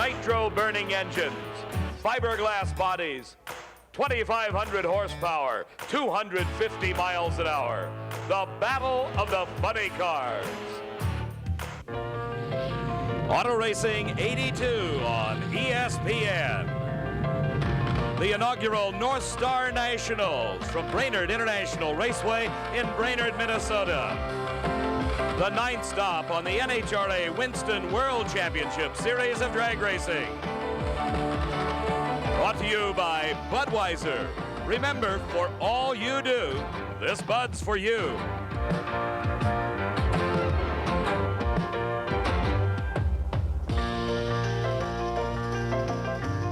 nitro-burning engines, fiberglass bodies, 2,500 horsepower, 250 miles an hour. The Battle of the Funny Cars. Auto Racing 82 on ESPN. The inaugural North Star Nationals from Brainerd International Raceway in Brainerd, Minnesota. The 9th stop on the NHRA Winston World Championship Series of Drag Racing. Brought to you by Budweiser. Remember, for all you do, this Bud's for you.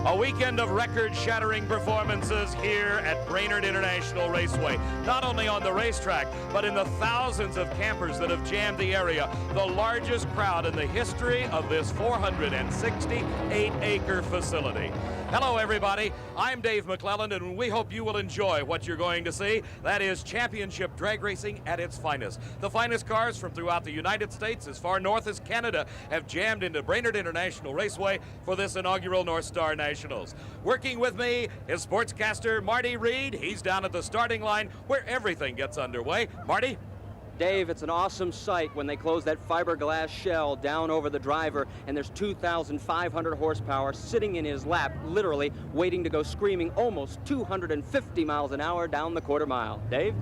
A weekend of record-shattering performances here at Brainerd International Raceway, not only on the racetrack, but in the thousands of campers that have jammed the area, the largest crowd in the history of this 468-acre facility. Hello, everybody. I'm Dave McClelland, and we hope you will enjoy what you're going to see. That is championship drag racing at its finest. The finest cars from throughout the United States, as far north as Canada, have jammed into Brainerd International Raceway for this inaugural North Star Nationals. Working with me is sportscaster Marty Reed. He's down at the starting line where everything gets underway. Marty? Dave, it's an awesome sight when they close that fiberglass shell down over the driver and there's 2,500 horsepower sitting in his lap, literally waiting to go screaming almost 250 miles an hour down the quarter mile. Dave?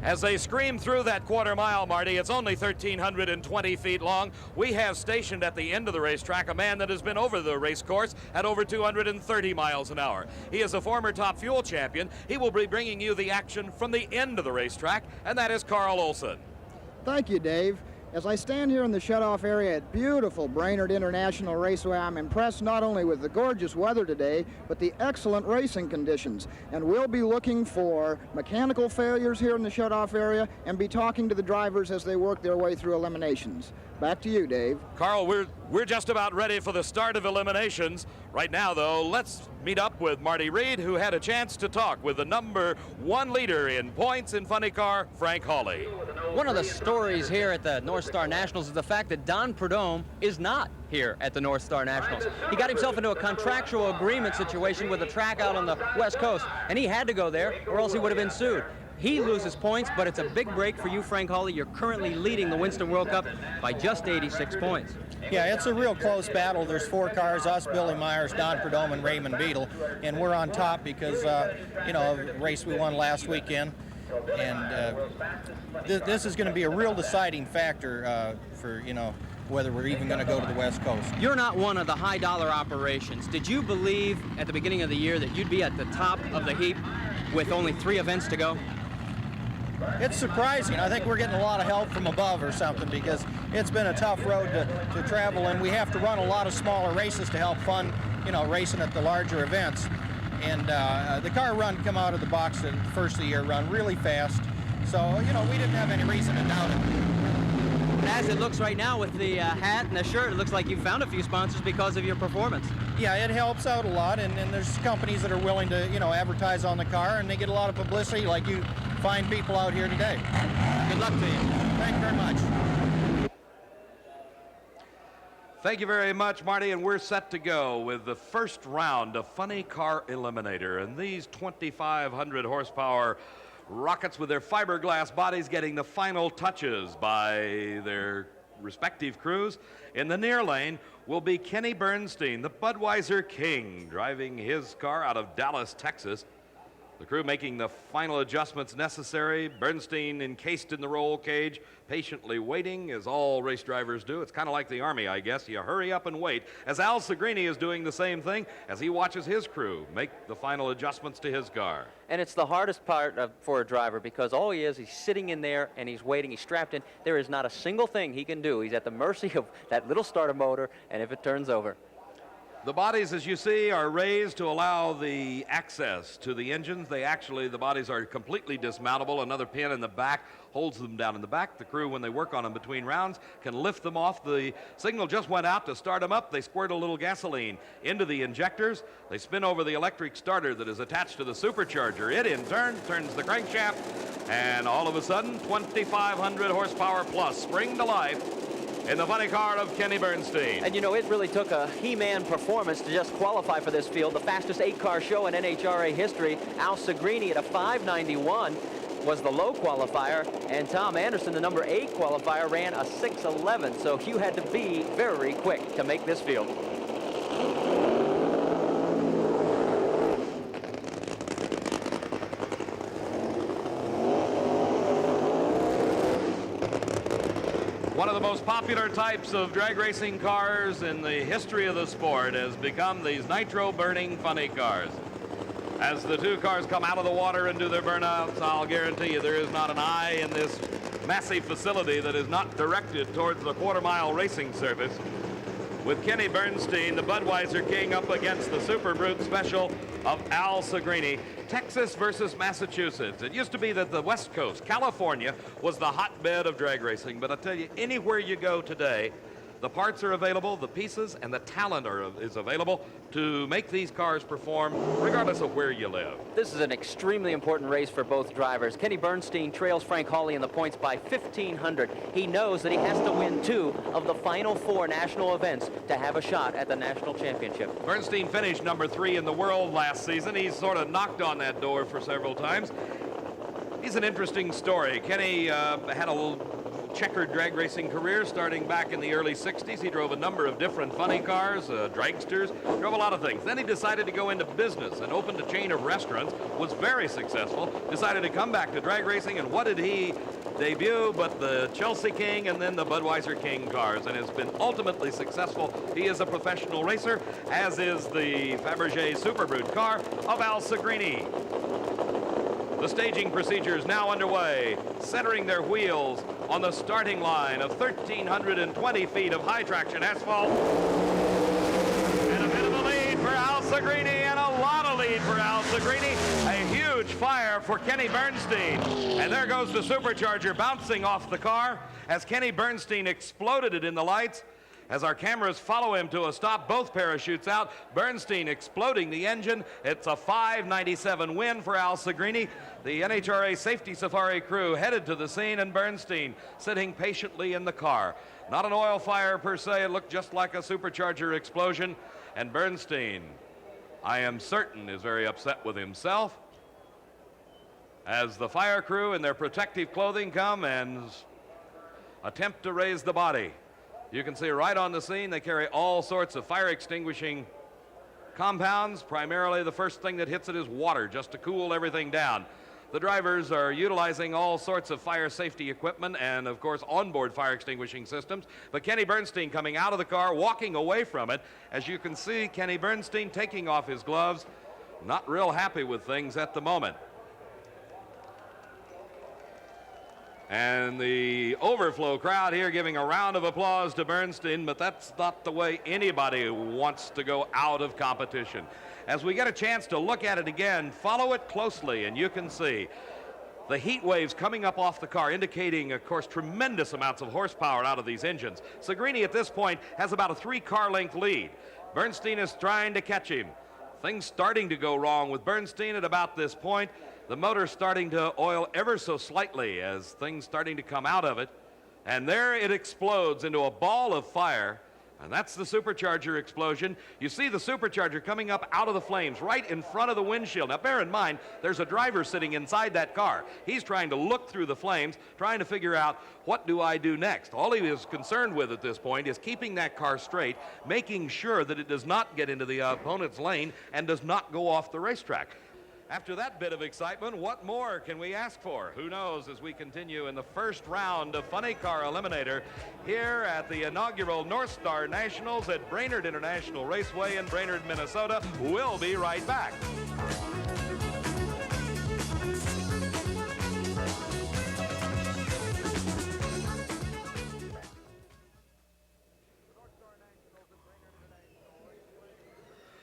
As they scream through that quarter mile, Marty, it's only 1,320 feet long. We have stationed at the end of the racetrack a man that has been over the race course at over 230 miles an hour. He is a former Top Fuel champion. He will be bringing you the action from the end of the racetrack, and that is Carl Olson. Thank you, Dave. As I stand here in the shutoff area at beautiful Brainerd International Raceway, I'm impressed not only with the gorgeous weather today, but the excellent racing conditions. And we'll be looking for mechanical failures here in the shutoff area and be talking to the drivers as they work their way through eliminations. Back to you, Dave. Carl, we're just about ready for the start of eliminations. Right now, though, let's meet up with Marty Reed, who had a chance to talk with the #1 leader in points in Funny Car, Frank Hawley. One of the stories here at the North Star Nationals is the fact that Don Prudhomme is not here at the North Star Nationals. He got himself into a contractual agreement situation with a track out on the West Coast, and he had to go there or else he would have been sued. He loses points, but it's a big break for you, Frank Hawley. You're currently leading the Winston World Cup by just 86 points. Yeah, it's a real close battle. There's 4 cars, us, Billy Myers, Don Prudhomme, and Raymond Beadle, and we're on top because, you know, a race we won last weekend. And this is going to be a real deciding factor for, you know, whether we're even going to go to the West Coast. You're not one of the high-dollar operations. Did you believe at the beginning of the year that you'd be at the top of the heap with only 3 events to go? It's surprising. I think we're getting a lot of help from above or something because it's been a tough road to travel, and we have to run a lot of smaller races to help fund, you know, racing at the larger events. And the car come out of the box at the first of the year run really fast. So, you know, we didn't have any reason to doubt it. As it looks right now with the hat and the shirt, it looks like you found a few sponsors because of your performance. Yeah, it helps out a lot, and there's companies that are willing to, you know, advertise on the car, and they get a lot of publicity like you fine people out here today. Good luck to you. Thank you very much. Thank you very much, Marty, and we're set to go with the first round of Funny Car Eliminator. And these 2,500 horsepower rockets with their fiberglass bodies getting the final touches by their respective crews. In the near lane will be Kenny Bernstein, the Budweiser King, driving his car out of Dallas, Texas. The crew making the final adjustments necessary. Bernstein encased in the roll cage, patiently waiting, as all race drivers do. It's kind of like the Army, I guess. You hurry up and wait, as Al Segrini is doing the same thing as he watches his crew make the final adjustments to his car. And it's the hardest part for a driver because all he is, he's sitting in there and he's waiting, he's strapped in. There is not a single thing he can do. He's at the mercy of that little starter motor, and if it turns over. The bodies, as you see, are raised to allow the access to the engines. The bodies are completely dismountable. Another pin in the back holds them down in the back. The crew, when they work on them between rounds, can lift them off. The signal just went out to start them up. They squirt a little gasoline into the injectors. They spin over the electric starter that is attached to the supercharger. It, in turn, turns the crankshaft, and all of a sudden, 2,500 horsepower plus spring to life in the funny car of Kenny Bernstein. And you know, it really took a He-Man performance to just qualify for this field. The fastest 8-car show in NHRA history. Al Segrini at a 5:91 was the low qualifier, and Tom Anderson, the number 8 qualifier, ran a 6:11. So you had to be very quick to make this field. One of the most popular types of drag racing cars in the history of the sport has become these nitro-burning funny cars. As the two cars come out of the water and do their burnouts, I'll guarantee you there is not an eye in this massive facility that is not directed towards the quarter-mile racing surface. With Kenny Bernstein, the Budweiser King, up against the Super Brute Special of Al Segrini. Texas versus Massachusetts. It used to be that the West Coast, California, was the hotbed of drag racing, but I tell you, anywhere you go today, the parts are available, the pieces, and the talent is available to make these cars perform regardless of where you live. This is an extremely important race for both drivers. Kenny Bernstein trails Frank Hawley in the points by 1,500. He knows that he has to win 2 of the final 4 national events to have a shot at the national championship. Bernstein finished number 3 in the world last season. He's sort of knocked on that door for several times. He's an interesting story. Kenny had a little checkered drag racing career starting back in the early 60s. He drove a number of different funny cars, dragsters, drove a lot of things. Then he decided to go into business and opened a chain of restaurants, was very successful, decided to come back to drag racing, and what did he debut but the Chelsea King and then the Budweiser King cars, and has been ultimately successful. He is a professional racer, as is the Fabergé Super Brute car of Al Segrini. The staging procedure is now underway, centering their wheels on the starting line of 1,320 feet of high-traction asphalt. And a bit of a lead for Al Segrini, and a lot of lead for Al Segrini. A huge fire for Kenny Bernstein. And there goes the supercharger bouncing off the car as Kenny Bernstein exploded it in the lights. As our cameras follow him to a stop, both parachutes out. Bernstein exploding the engine. It's a 5:97 win for Al Segrini. The NHRA Safety Safari crew headed to the scene, and Bernstein sitting patiently in the car. Not an oil fire per se. It looked just like a supercharger explosion. And Bernstein, I am certain, is very upset with himself as the fire crew in their protective clothing come and attempt to raise the body. You can see right on the scene they carry all sorts of fire extinguishing compounds. Primarily the first thing that hits it is water, just to cool everything down. The drivers are utilizing all sorts of fire safety equipment and, of course, onboard fire extinguishing systems. But Kenny Bernstein coming out of the car, walking away from it. As you can see, Kenny Bernstein taking off his gloves, not real happy with things at the moment. And the overflow crowd here giving a round of applause to Bernstein, but that's not the way anybody wants to go out of competition. As we get a chance to look at it again, follow it closely, and you can see the heat waves coming up off the car, indicating, of course, tremendous amounts of horsepower out of these engines. Segrini at this point has about a 3-car length lead. Bernstein is trying to catch him. Things starting to go wrong with Bernstein at about this point. The motor starting to oil ever so slightly as things starting to come out of it. And there it explodes into a ball of fire. And that's the supercharger explosion. You see the supercharger coming up out of the flames right in front of the windshield. Now, bear in mind, there's a driver sitting inside that car. He's trying to look through the flames, trying to figure out, what do I do next? All he is concerned with at this point is keeping that car straight, making sure that it does not get into the opponent's lane and does not go off the racetrack. After that bit of excitement, what more can we ask for? Who knows, as we continue in the first round of Funny Car Eliminator here at the inaugural North Star Nationals at Brainerd International Raceway in Brainerd, Minnesota. We'll be right back.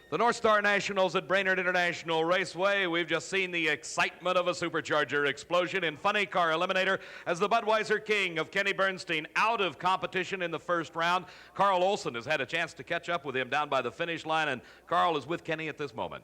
The North Star Nationals at Brainerd International Raceway. We've just seen the excitement of a supercharger explosion in Funny Car Eliminator as the Budweiser King of Kenny Bernstein out of competition in the first round. Carl Olson has had a chance to catch up with him down by the finish line, and Carl is with Kenny at this moment.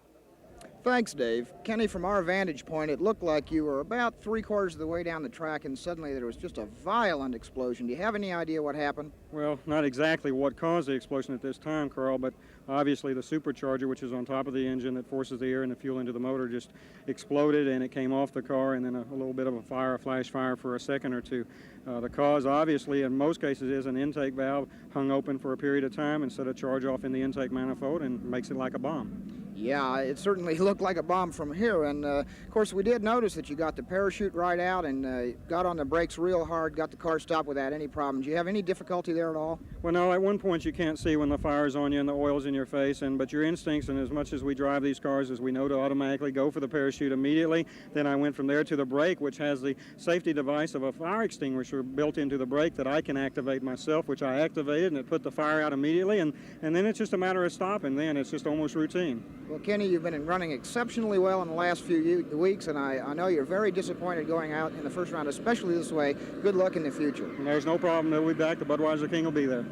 Thanks, Dave. Kenny, from our vantage point, it looked like you were about 3/4 of the way down the track, and suddenly there was just a violent explosion. Do you have any idea what happened? Well, not exactly what caused the explosion at this time, Carl, but obviously the supercharger, which is on top of the engine that forces the air and the fuel into the motor, just exploded, and it came off the car, and then a little bit of a fire, a flash fire for a second or two. The cause, obviously, in most cases, is an intake valve hung open for a period of time instead of charge off in the intake manifold, and makes it like a bomb. Yeah, it certainly looked like a bomb from here, and of course we did notice that you got the parachute right out and got on the brakes real hard, got the car stopped without any problems. Do you have any difficulty there at all? Well, no, at one point you can't see when the fire's on you and the oil's in your face, but your instincts, and as much as we drive these cars, as we know to automatically go for the parachute immediately. Then I went from there to the brake, which has the safety device of a fire extinguisher built into the brake that I can activate myself, which I activated, and it put the fire out immediately, and then it's just a matter of stopping. Then it's just almost routine. Well, Kenny, you've been running exceptionally well in the last few weeks, and I know you're very disappointed going out in the first round, especially this way. Good luck in the future. And there's no problem. They'll be back. The Budweiser King will be there.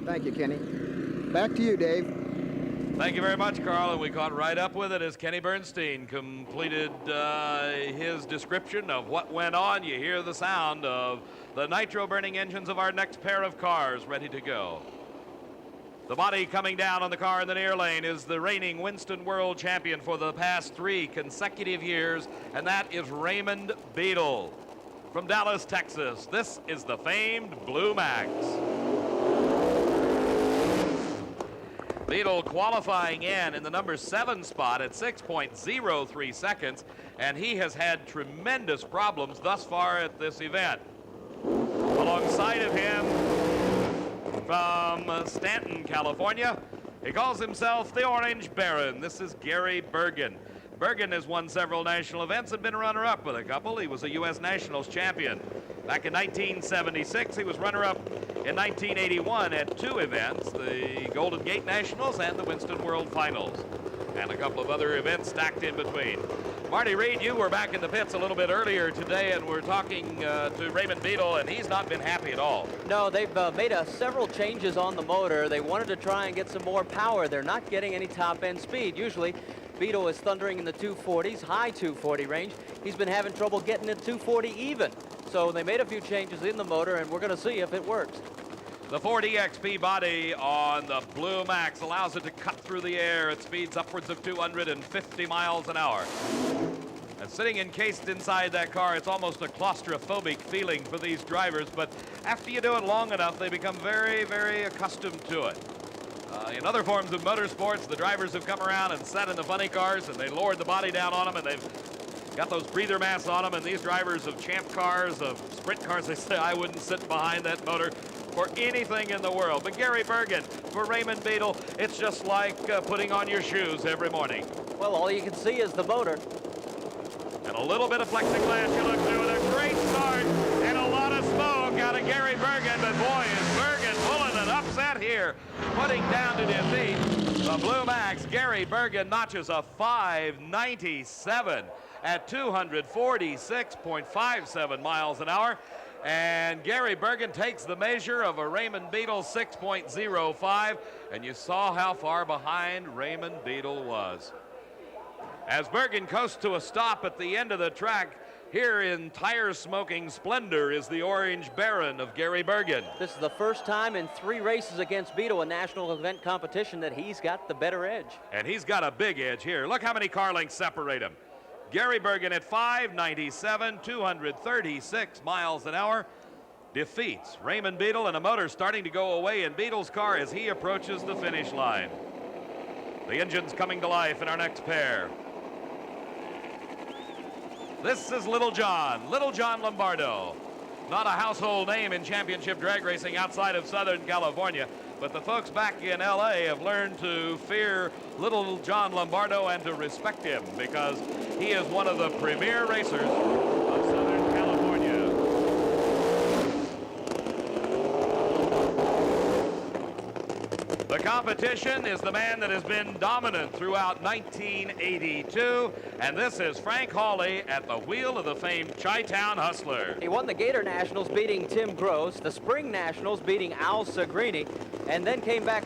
Thank you, Kenny. Back to you, Dave. Thank you very much, Carl, and we caught right up with it as Kenny Bernstein completed his description of what went on. You hear the sound of the nitro-burning engines of our next pair of cars ready to go. The body coming down on the car in the near lane is the reigning Winston World Champion for the past 3 consecutive years, and that is Raymond Beadle. From Dallas, Texas, this is the famed Blue Max. Beadle qualifying in the number 7 spot at 6.03 seconds, and he has had tremendous problems thus far at this event. Alongside of him, from Stanton, California, he calls himself the Orange Baron. This is Gary Bergen. Bergen has won several national events and been runner-up with a couple. He was a U.S. Nationals champion. Back in 1976, he was runner-up in 1981 at 2 events, the Golden Gate Nationals and the Winston World Finals, and a couple of other events stacked in between. Marty Reed, you were back in the pits a little bit earlier today, and we're talking to Raymond Beadle, and he's not been happy at all. No, they've made several changes on the motor. They wanted to try and get some more power. They're not getting any top-end speed. Usually, Beadle is thundering in the 240s, high 240 range. He's been having trouble getting it 240 even. So they made a few changes in the motor, and we're going to see if it works. The Ford EXP body on the Blue Max allows it to cut through the air at speeds upwards of 250 miles an hour. And sitting encased inside that car, it's almost a claustrophobic feeling for these drivers, but after you do it long enough, they become very, very accustomed to it. In other forms of motorsports, the drivers have come around and sat in the funny cars, and they lowered the body down on them, and they've got those breather masks on them, and these drivers of champ cars, of sprint cars, they say, I wouldn't sit behind that motor for anything in the world. But Gary Bergen, for Raymond Beadle, it's just like putting on your shoes every morning. Well, all you can see is the motor. And a little bit of plexiglass you look through, and a great start, and a lot of smoke out of Gary Bergen, but boy, is Bergen pulling an upset here, putting down to defeat the Blue Max. Gary Bergen notches a 597 at 246.57 miles an hour. And Gary Bergen takes the measure of a Raymond Beadle 6.05, and you saw how far behind Raymond Beadle was. As Bergen coasts to a stop at the end of the track, here in tire-smoking splendor is the Orange Baron of Gary Bergen. This is the first time in 3 races against Beadle in national event competition that he's got the better edge. And he's got a big edge here. Look how many car lengths separate him. Gary Bergen at 597, 236 miles an hour, defeats Raymond Beadle, and a motor starting to go away in Beadle's car as he approaches the finish line. The engine's coming to life in our next pair. This is Little John Lombardo. Not a household name in championship drag racing outside of Southern California, but the folks back in LA have learned to fear Little John Lombardo and to respect him because he is one of the premier racers of Southern California. The competition is the man that has been dominant throughout 1982, and this is Frank Hawley at the wheel of the famed Chi-Town Hustler. He won the Gator Nationals beating Tim Gross, the Spring Nationals beating Al Sagrini, and then came back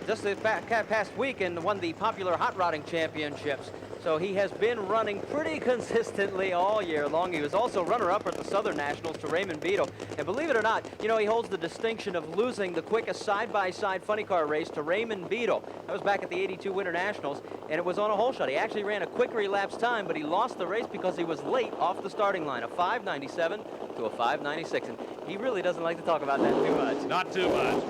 just this past week and won the popular hot rodding championships. So he has been running pretty consistently all year long. He was also runner-up at the Southern Nationals to Raymond Beadle. And believe it or not, you know, he holds the distinction of losing the quickest side-by-side funny car race to Raymond Beadle. That was back at the 82 Winter Nationals, and it was on a hole shot. He actually ran a quicker elapsed time, but he lost the race because he was late off the starting line, a 5:97 to a 5:96. And he really doesn't like to talk about that too much. Not too much.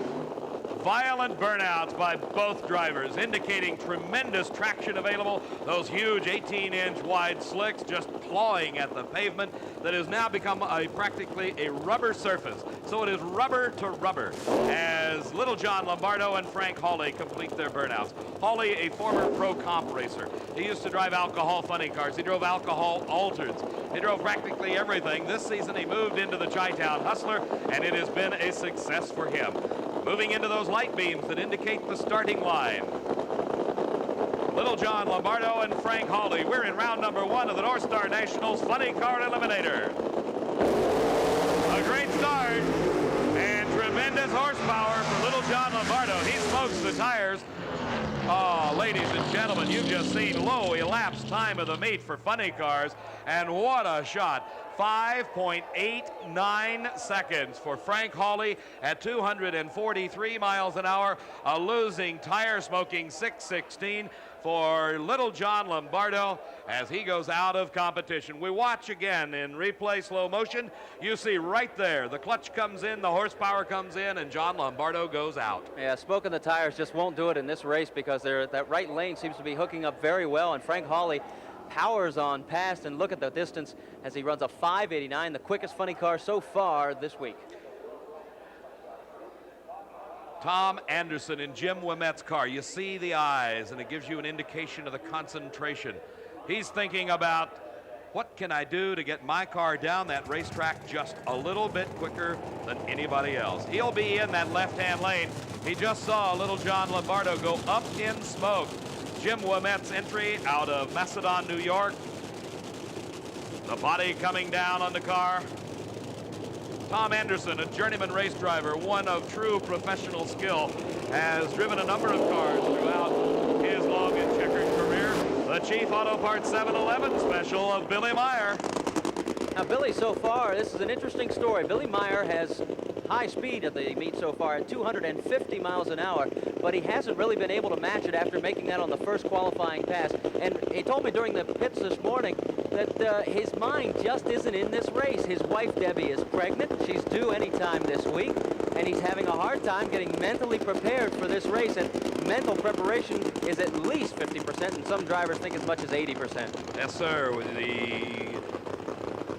Violent burnouts by both drivers, indicating tremendous traction available. Those huge 18-inch wide slicks just clawing at the pavement that has now become practically a rubber surface. So it is rubber to rubber as Little John Lombardo and Frank Hawley complete their burnouts. Hawley, a former pro comp racer. He used to drive alcohol funny cars. He drove alcohol altereds. He drove practically everything. This season he moved into the Chi-Town Hustler, and it has been a success for him. Moving into those light beams that indicate the starting line. Little John Lombardo and Frank Hawley. We're in round number 1 of the North Star Nationals Funny Car Eliminator. A great start and tremendous horsepower for Little John Lombardo. He smokes the tires. Oh, ladies and gentlemen, you've just seen low elapsed time of the meet for funny cars, and what a shot. 5.89 seconds for Frank Hawley at 243 miles an hour, a losing tire smoking 6:16 for Little John Lombardo as he goes out of competition. We watch again in replay slow motion. You see right there, the clutch comes in, the horsepower comes in, and John Lombardo goes out. Yeah, smoking the tires just won't do it in this race because that right lane seems to be hooking up very well, and Frank Hawley powers on past, and look at the distance as he runs a 5:89, the quickest funny car so far this week. Tom Anderson in Jim Ouimet's car. You see the eyes, and it gives you an indication of the concentration. He's thinking about, what can I do to get my car down that racetrack just a little bit quicker than anybody else? He'll be in that left-hand lane. He just saw Little John Lombardo go up in smoke. Jim Ouimet's entry out of Macedon, New York. The body coming down on the car. Tom Anderson, a journeyman race driver, one of true professional skill, has driven a number of cars throughout his long and checkered career. The Chief Auto Parts 711 special of Billy Meyer. Now, Billy, so far, this is an interesting story. Billy Meyer has high speed at the meet so far at 250 miles an hour, but he hasn't really been able to match it after making that on the first qualifying pass. And he told me during the pits this morning that his mind just isn't in this race. His wife, Debbie, is pregnant. She's due anytime this week, and he's having a hard time getting mentally prepared for this race, and mental preparation is at least 50%, and some drivers think as much as 80%. Yes, sir. The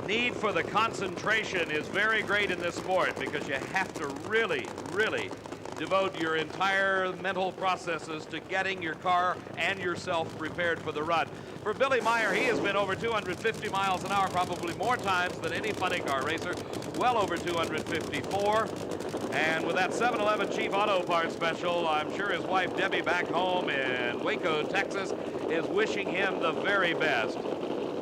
need for the concentration is very great in this sport because you have to really, really devote your entire mental processes to getting your car and yourself prepared for the run. For Billy Meyer, he has been over 250 miles an hour, probably more times than any funny car racer, well over 254. And with that 711 Chief Auto Parts special, I'm sure his wife Debbie back home in Waco, Texas, is wishing him the very best.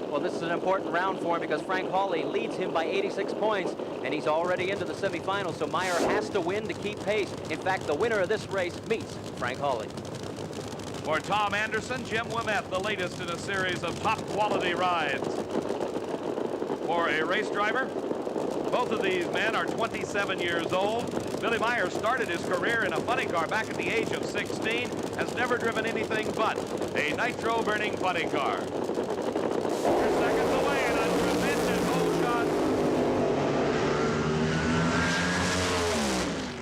Well, this is an important round for him because Frank Hawley leads him by 86 points, and he's already into the semifinals, so Meyer has to win to keep pace. In fact, the winner of this race meets Frank Hawley. For Tom Anderson, Jim Ouimet, the latest in a series of top-quality rides. For a race driver, both of these men are 27 years old. Billy Meyer started his career in a funny car back at the age of 16, has never driven anything but a nitro-burning funny car. You're seconds away and a tremendous hole shot.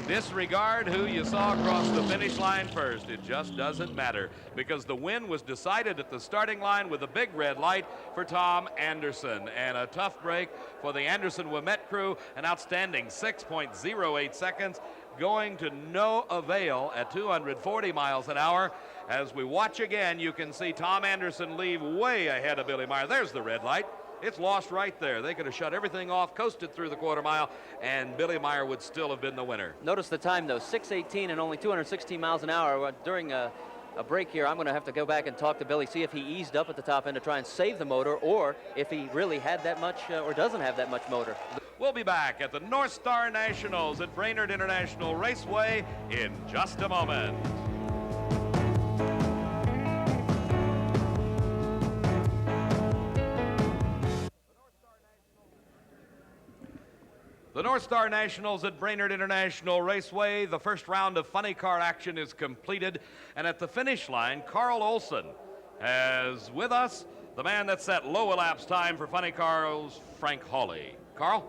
Disregard who you saw across the finish line first. It just doesn't matter because the win was decided at the starting line with a big red light for Tom Anderson. And a tough break for the Anderson-Ouimet crew. An outstanding 6.08 seconds, going to no avail at 240 miles an hour. As we watch again, you can see Tom Anderson leave way ahead of Billy Meyer. There's the red light. It's lost right there. They could have shut everything off, coasted through the quarter mile, and Billy Meyer would still have been the winner. Notice the time, though, 6:18 and only 216 miles an hour. During a break here, I'm going to have to go back and talk to Billy, see if he eased up at the top end to try and save the motor, or if he really had that much or doesn't have that much motor. We'll be back at the North Star Nationals at Brainerd International Raceway in just a moment. North Star Nationals at Brainerd International Raceway. The first round of funny car action is completed, and at the finish line, Carl Olson has with us the man that set low elapsed time for funny cars, Frank Hawley. Carl?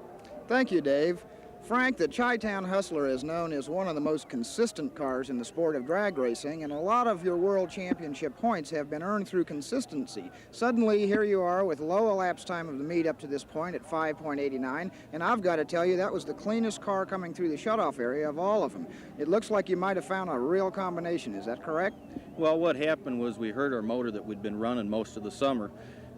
Thank you, Dave. Frank, the Chi-Town Hustler is known as one of the most consistent cars in the sport of drag racing, and a lot of your world championship points have been earned through consistency. Suddenly, here you are with low elapsed time of the meet up to this point at 5.89, and I've got to tell you, that was the cleanest car coming through the shutoff area of all of them. It looks like you might have found a real combination. Is that correct? Well, what happened was we hurt our motor that we'd been running most of the summer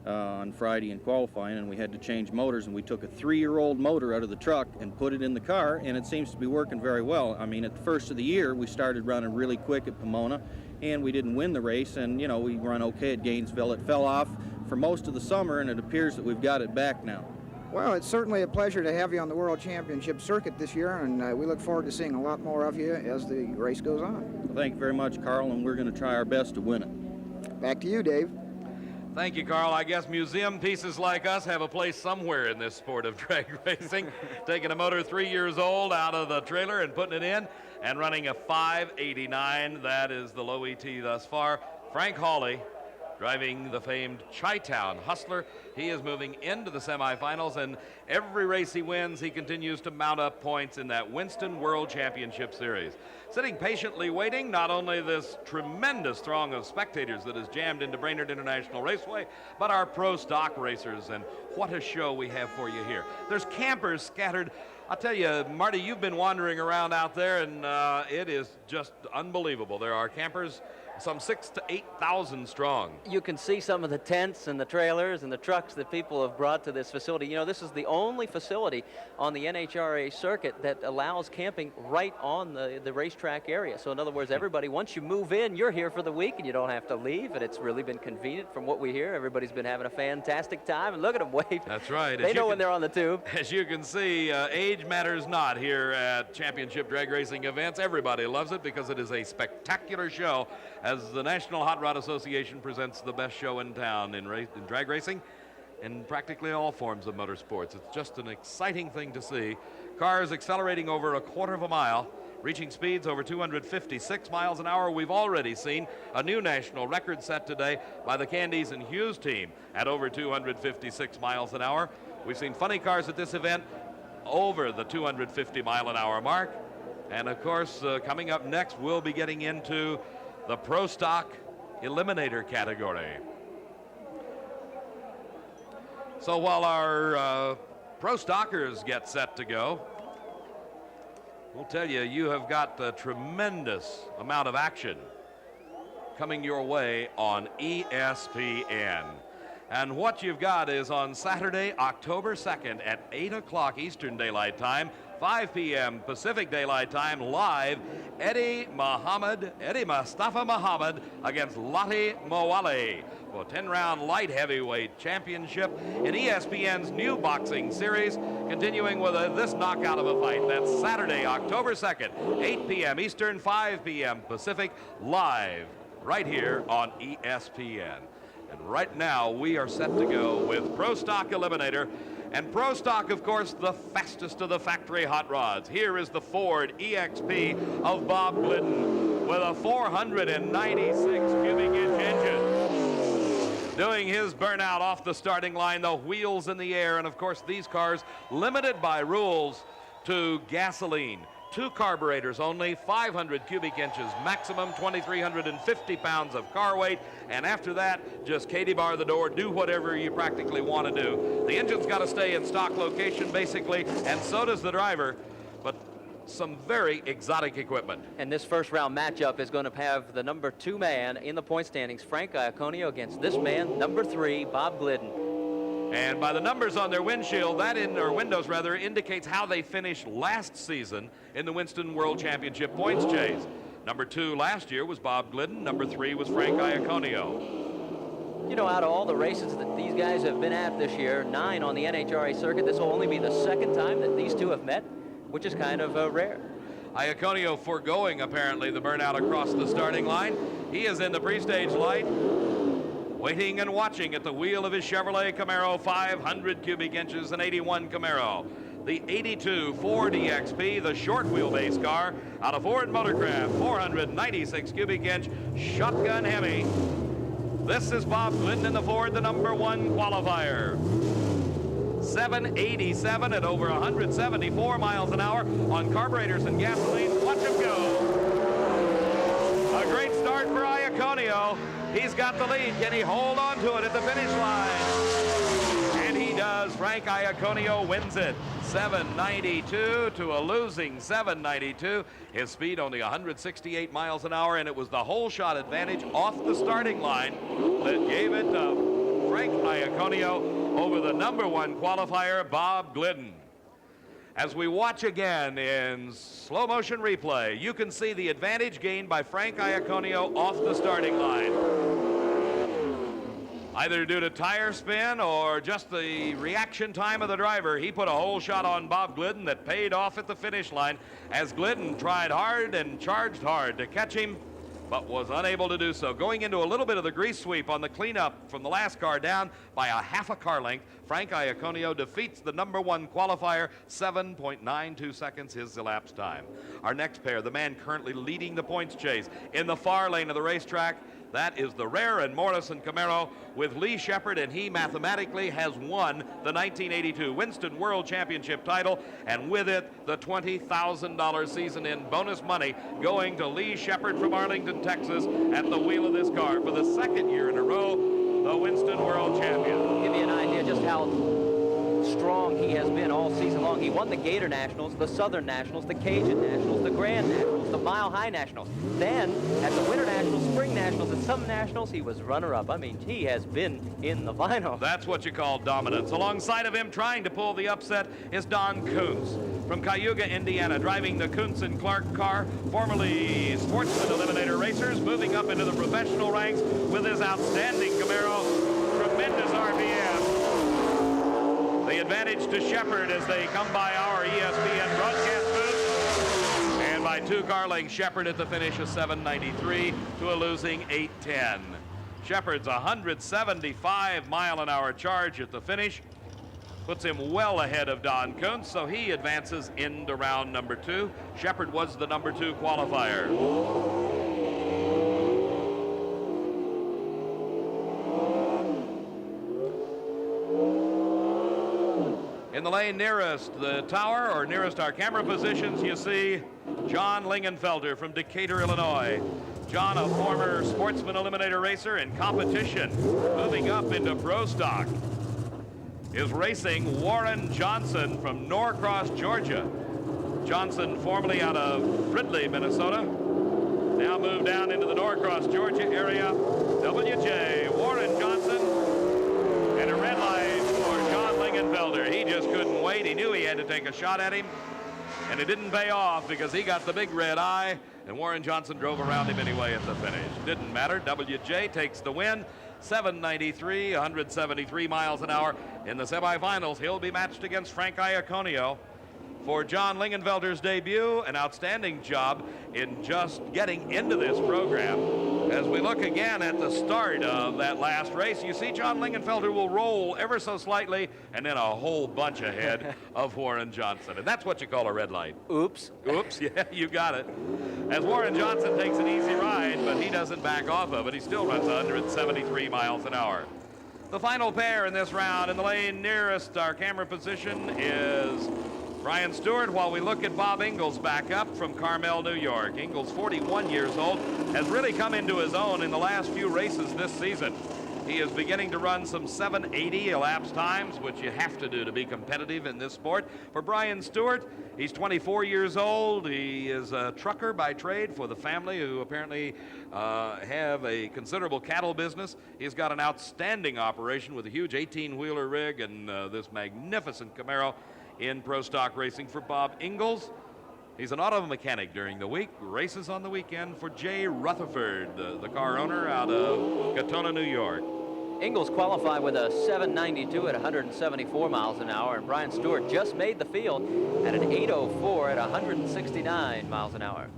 on Friday in qualifying, and we had to change motors, and we took a 3-year-old motor out of the truck and put it in the car, and it seems to be working very well. I mean, at the first of the year, we started running really quick at Pomona, and we didn't win the race, and, you know, we run okay at Gainesville. It fell off for most of the summer, and it appears that we've got it back now. Well, it's certainly a pleasure to have you on the World Championship circuit this year, and we look forward to seeing a lot more of you as the race goes on. Well, thank you very much, Carl, and we're going to try our best to win it. Back to you, Dave. Thank you, Carl. I guess museum pieces like us have a place somewhere in this sport of drag racing. Taking a motor 3 years old out of the trailer and putting it in and running a 589. That is the low ET thus far. Frank Hawley driving the famed Chi-Town Hustler. He is moving into the semifinals, and every race he wins, he continues to mount up points in that Winston World Championship Series. Sitting patiently waiting, not only this tremendous throng of spectators that has jammed into Brainerd International Raceway, but our pro stock racers, and what a show we have for you here. There's campers scattered. I'll tell you, Marty, you've been wandering around out there, and it is just unbelievable. There are campers some 6,000 to 8,000 strong. You can see some of the tents and the trailers and the trucks that people have brought to this facility. You know, this is the only facility on the NHRA circuit that allows camping right on the racetrack area. So in other words, everybody, once you move in, you're here for the week and you don't have to leave, and it's really been convenient from what we hear. Everybody's been having a fantastic time, and look at them wave. That's right. They know when they're on the tube. As you can see, age matters not here at championship drag racing events. Everybody loves it because it is a spectacular show, as the National Hot Rod Association presents the best show in town in drag racing in practically all forms of motorsports. It's just an exciting thing to see. Cars accelerating over a quarter of a mile, reaching speeds over 256 miles an hour. We've already seen a new national record set today by the Candies and Hughes team at over 256 miles an hour. We've seen funny cars at this event over the 250 mile an hour mark. And of course, coming up next, we'll be getting into the Pro Stock Eliminator category. So while our Pro Stockers get set to go, we'll tell you, you have got a tremendous amount of action coming your way on ESPN. And what you've got is on Saturday, October 2nd at 8 o'clock Eastern Daylight Time, 5 p.m. Pacific Daylight Time, live, Eddie Mustafa Muhammad against Lottie Moali for a 10-round light heavyweight championship in ESPN's new boxing series, continuing with this knockout of a fight. That's Saturday, October 2nd, 8 p.m. Eastern, 5 p.m. Pacific, live right here on ESPN. And right now, we are set to go with Pro Stock Eliminator. And Pro Stock, of course, the fastest of the factory hot rods. Here is the Ford EXP of Bob Glidden with a 496 cubic inch engine. Doing his burnout off the starting line, the wheels in the air. And of course, these cars limited by rules to gasoline. 2 carburetors only, 500 cubic inches maximum, 2,350 pounds of car weight, and after that, just Katie bar the door, do whatever you practically want to do. The engine's got to stay in stock location, basically, and so does the driver, but some very exotic equipment. And this first round matchup is going to have the number 2 man in the point standings, Frank Iaconio, against this man, number 3, Bob Glidden. And by the numbers on their windshield, windows rather, indicates how they finished last season in the Winston World Championship points chase. Number 2 last year was Bob Glidden. Number 3 was Frank Iaconio. You know, out of all the races that these guys have been at this year, 9 on the NHRA circuit, this will only be the 2nd time that these two have met, which is kind of rare. Iaconio foregoing, apparently, the burnout across the starting line. He is in the pre-stage light, waiting and watching at the wheel of his Chevrolet Camaro, 500 cubic inches, and 81 Camaro. the 82 Ford EXP, the short wheelbase car out of Ford Motorcraft, 496 cubic inch shotgun Hemi. This is Bob Glidden in the Ford, the #1 qualifier. 787 at over 174 miles an hour on carburetors and gasoline. Watch him go. A great start for Iaconio. He's got the lead. Can he hold on to it at the finish line? And he does. Frank Iaconio wins it. 792 to a losing 792. His speed only 168 miles an hour, and it was the whole shot advantage off the starting line that gave it to Frank Iaconio over the #1 qualifier, Bob Glidden. As we watch again in slow motion replay, you can see the advantage gained by Frank Iaconio off the starting line. Either due to tire spin or just the reaction time of the driver, he put a whole shot on Bob Glidden that paid off at the finish line as Glidden tried hard and charged hard to catch him, but was unable to do so. Going into a little bit of the grease sweep on the cleanup from the last car down by a half a car length, Frank Iaconio defeats the #1 qualifier, 7.92 seconds his elapsed time. Our next pair, the man currently leading the points chase in the far lane of the racetrack, that is the Rare and Morrison Camaro with Lee Shepard, and he mathematically has won the 1982 Winston World Championship title, and with it, the $20,000 season-end bonus money going to Lee Shepard from Arlington, Texas, at the wheel of this car for the second year in a row, the Winston World Champion. Give you an idea just how strong he has been all season long. He won the Gator Nationals, the Southern Nationals, the Cajun Nationals, the Grand Nationals, the Mile High Nationals. Then, at the Winter Nationals, Spring Nationals, and some Nationals, he was runner-up. I mean, he has been in the final. That's what you call dominance. Alongside of him, trying to pull the upset, is Don Kuntz from Cayuga, Indiana, driving the Kuntz and Clark car, formerly Sportsman Eliminator Racers, moving up into the professional ranks with his outstanding Camaro. Tremendous RPM. The advantage to Shepard as they come by our ESPN broadcast booth. And by 2 car lengths, Shepard at the finish of 793 to a losing 810. Shepard's 175-mile-an-hour charge at the finish puts him well ahead of Don Kuntz, so he advances into round #2. Shepard was the #2 qualifier. In the lane nearest the tower, or nearest our camera positions, you see John Lingenfelter from Decatur, Illinois. John, a former Sportsman Eliminator racer in competition, moving up into pro stock, is racing Warren Johnson from Norcross, Georgia. Johnson, formerly out of Fridley, Minnesota, now moved down into the Norcross, Georgia area. WJ, Warren Johnson, and a red light for John Lingenfelter. He just couldn't wait. He knew he had to take a shot at him, and it didn't pay off because he got the big red eye, and Warren Johnson drove around him anyway at the finish. Didn't matter. WJ takes the win. 793, 173 miles an hour. In the semifinals, he'll be matched against Frank Iaconio. For John Lingenfelter's debut, an outstanding job in just getting into this program. As we look again at the start of that last race, you see John Lingenfelter will roll ever so slightly and then a whole bunch ahead of Warren Johnson. And that's what you call a red light. Oops. Oops, yeah, you got it. As Warren Johnson takes an easy ride, but he doesn't back off of it. He still runs 173 miles an hour. The final pair in this round in the lane nearest our camera position is Brian Stewart, while we look at Bob Ingalls back up from Carmel, New York. Ingalls, 41 years old, has really come into his own in the last few races this season. He is beginning to run some 780 elapsed times, which you have to do to be competitive in this sport. For Brian Stewart, he's 24 years old. He is a trucker by trade for the family who apparently have a considerable cattle business. He's got an outstanding operation with a huge 18-wheeler rig and this magnificent Camaro in pro stock racing. For Bob Ingalls, he's an auto mechanic during the week, races on the weekend for Jay Rutherford, the car owner out of Katona, New York. Ingalls qualified with a 792 at 174 miles an hour, and Brian Stewart just made the field at an 804 at 169 miles an hour.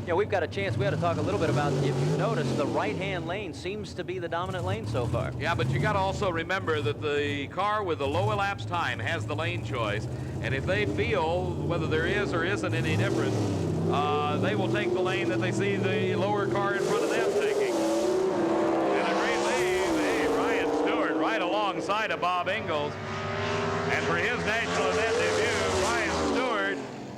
Yeah, we've got a chance. We ought to talk a little bit about, if you've noticed, the right-hand lane seems to be the dominant lane so far. Yeah, but you got to also remember that the car with the low elapsed time has the lane choice, and if they feel whether there is or isn't any difference, they will take the lane that they see the lower car in front of them taking. And a great lead, hey, Brian Stewart right alongside of Bob Ingalls. And for his national event debut, Brian Stewart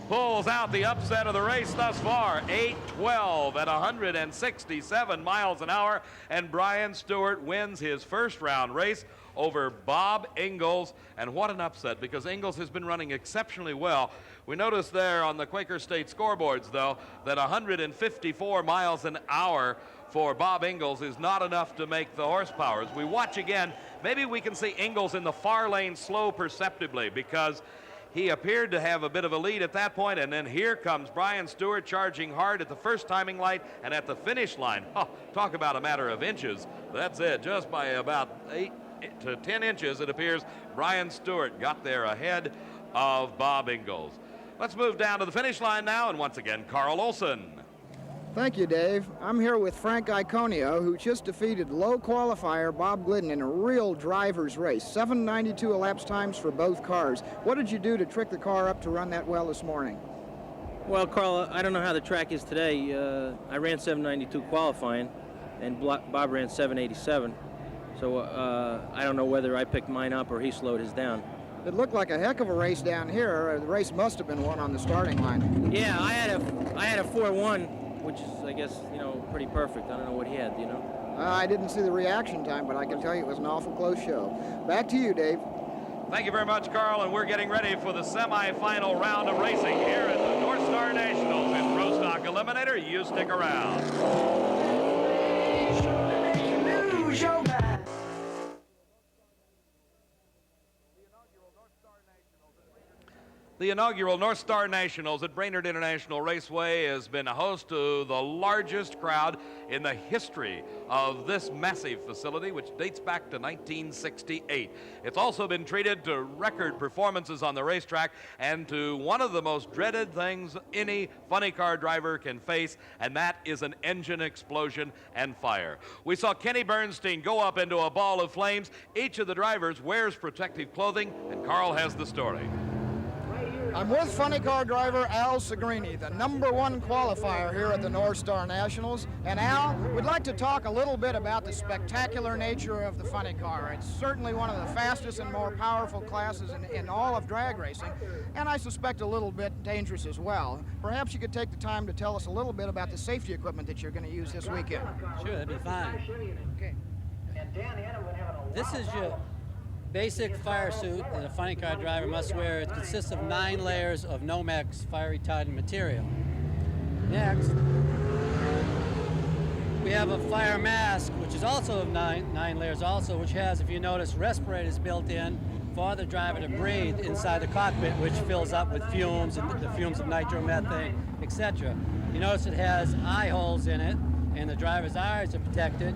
pulls out the upset of the race thus far, 8:12 at 167 miles an hour, and Brian Stewart wins his first round race over Bob Ingalls. And what an upset, because Ingalls has been running exceptionally well. We noticed there on the Quaker State scoreboards, though, that 154 miles an hour for Bob Ingalls is not enough to make the horsepower. As we watch again, maybe we can see Ingalls in the far lane slow perceptibly, because he appeared to have a bit of a lead at that point, and then here comes Brian Stewart charging hard at the first timing light and at the finish line. Oh, talk about a matter of inches. That's it, just by about 8 to 10 inches, it appears Brian Stewart got there ahead of Bob Ingalls. Let's move down to the finish line now, and once again, Carl Olson. Thank you, Dave. I'm here with Frank Iconio, who just defeated low qualifier Bob Glidden in a real driver's race. 7:92 elapsed times for both cars. What did you do to trick the car up to run that well this morning? Well, Carl, I don't know how the track is today. I ran 7:92 qualifying, and Bob ran 7:87. So I don't know whether I picked mine up or he slowed his down. It looked like a heck of a race down here. The race must have been won on the starting line. Yeah, I had a 4-1, which is, I guess, pretty perfect. I don't know what he had, I didn't see the reaction time, but I can tell you it was an awful close show. Back to you, Dave. Thank you very much, Carl, and we're getting ready for the semifinal round of racing here at the North Star Nationals in Pro Stock Eliminator. You stick around. The inaugural North Star Nationals at Brainerd International Raceway has been a host to the largest crowd in the history of this massive facility, which dates back to 1968. It's also been treated to record performances on the racetrack and to one of the most dreaded things any funny car driver can face, and that is an engine explosion and fire. We saw Kenny Bernstein go up into a ball of flames. Each of the drivers wears protective clothing, and Carl has the story. I'm with funny car driver Al Segrini, the #1 qualifier here at the North Star Nationals. And Al, we'd like to talk a little bit about the spectacular nature of the funny car. It's certainly one of the fastest and more powerful classes in all of drag racing, and I suspect a little bit dangerous as well. Perhaps you could take the time to tell us a little bit about the safety equipment that you're going to use this weekend. Sure, that'd be fine. Okay. This is your basic fire suit that a funny car driver must wear. It consists of 9 layers of Nomex fire retardant material. Next, we have a fire mask, which is also of nine layers also, which has, if you notice, respirators built in for the driver to breathe inside the cockpit, which fills up with fumes, and the fumes of nitromethane, etc. You notice it has eye holes in it, and the driver's eyes are protected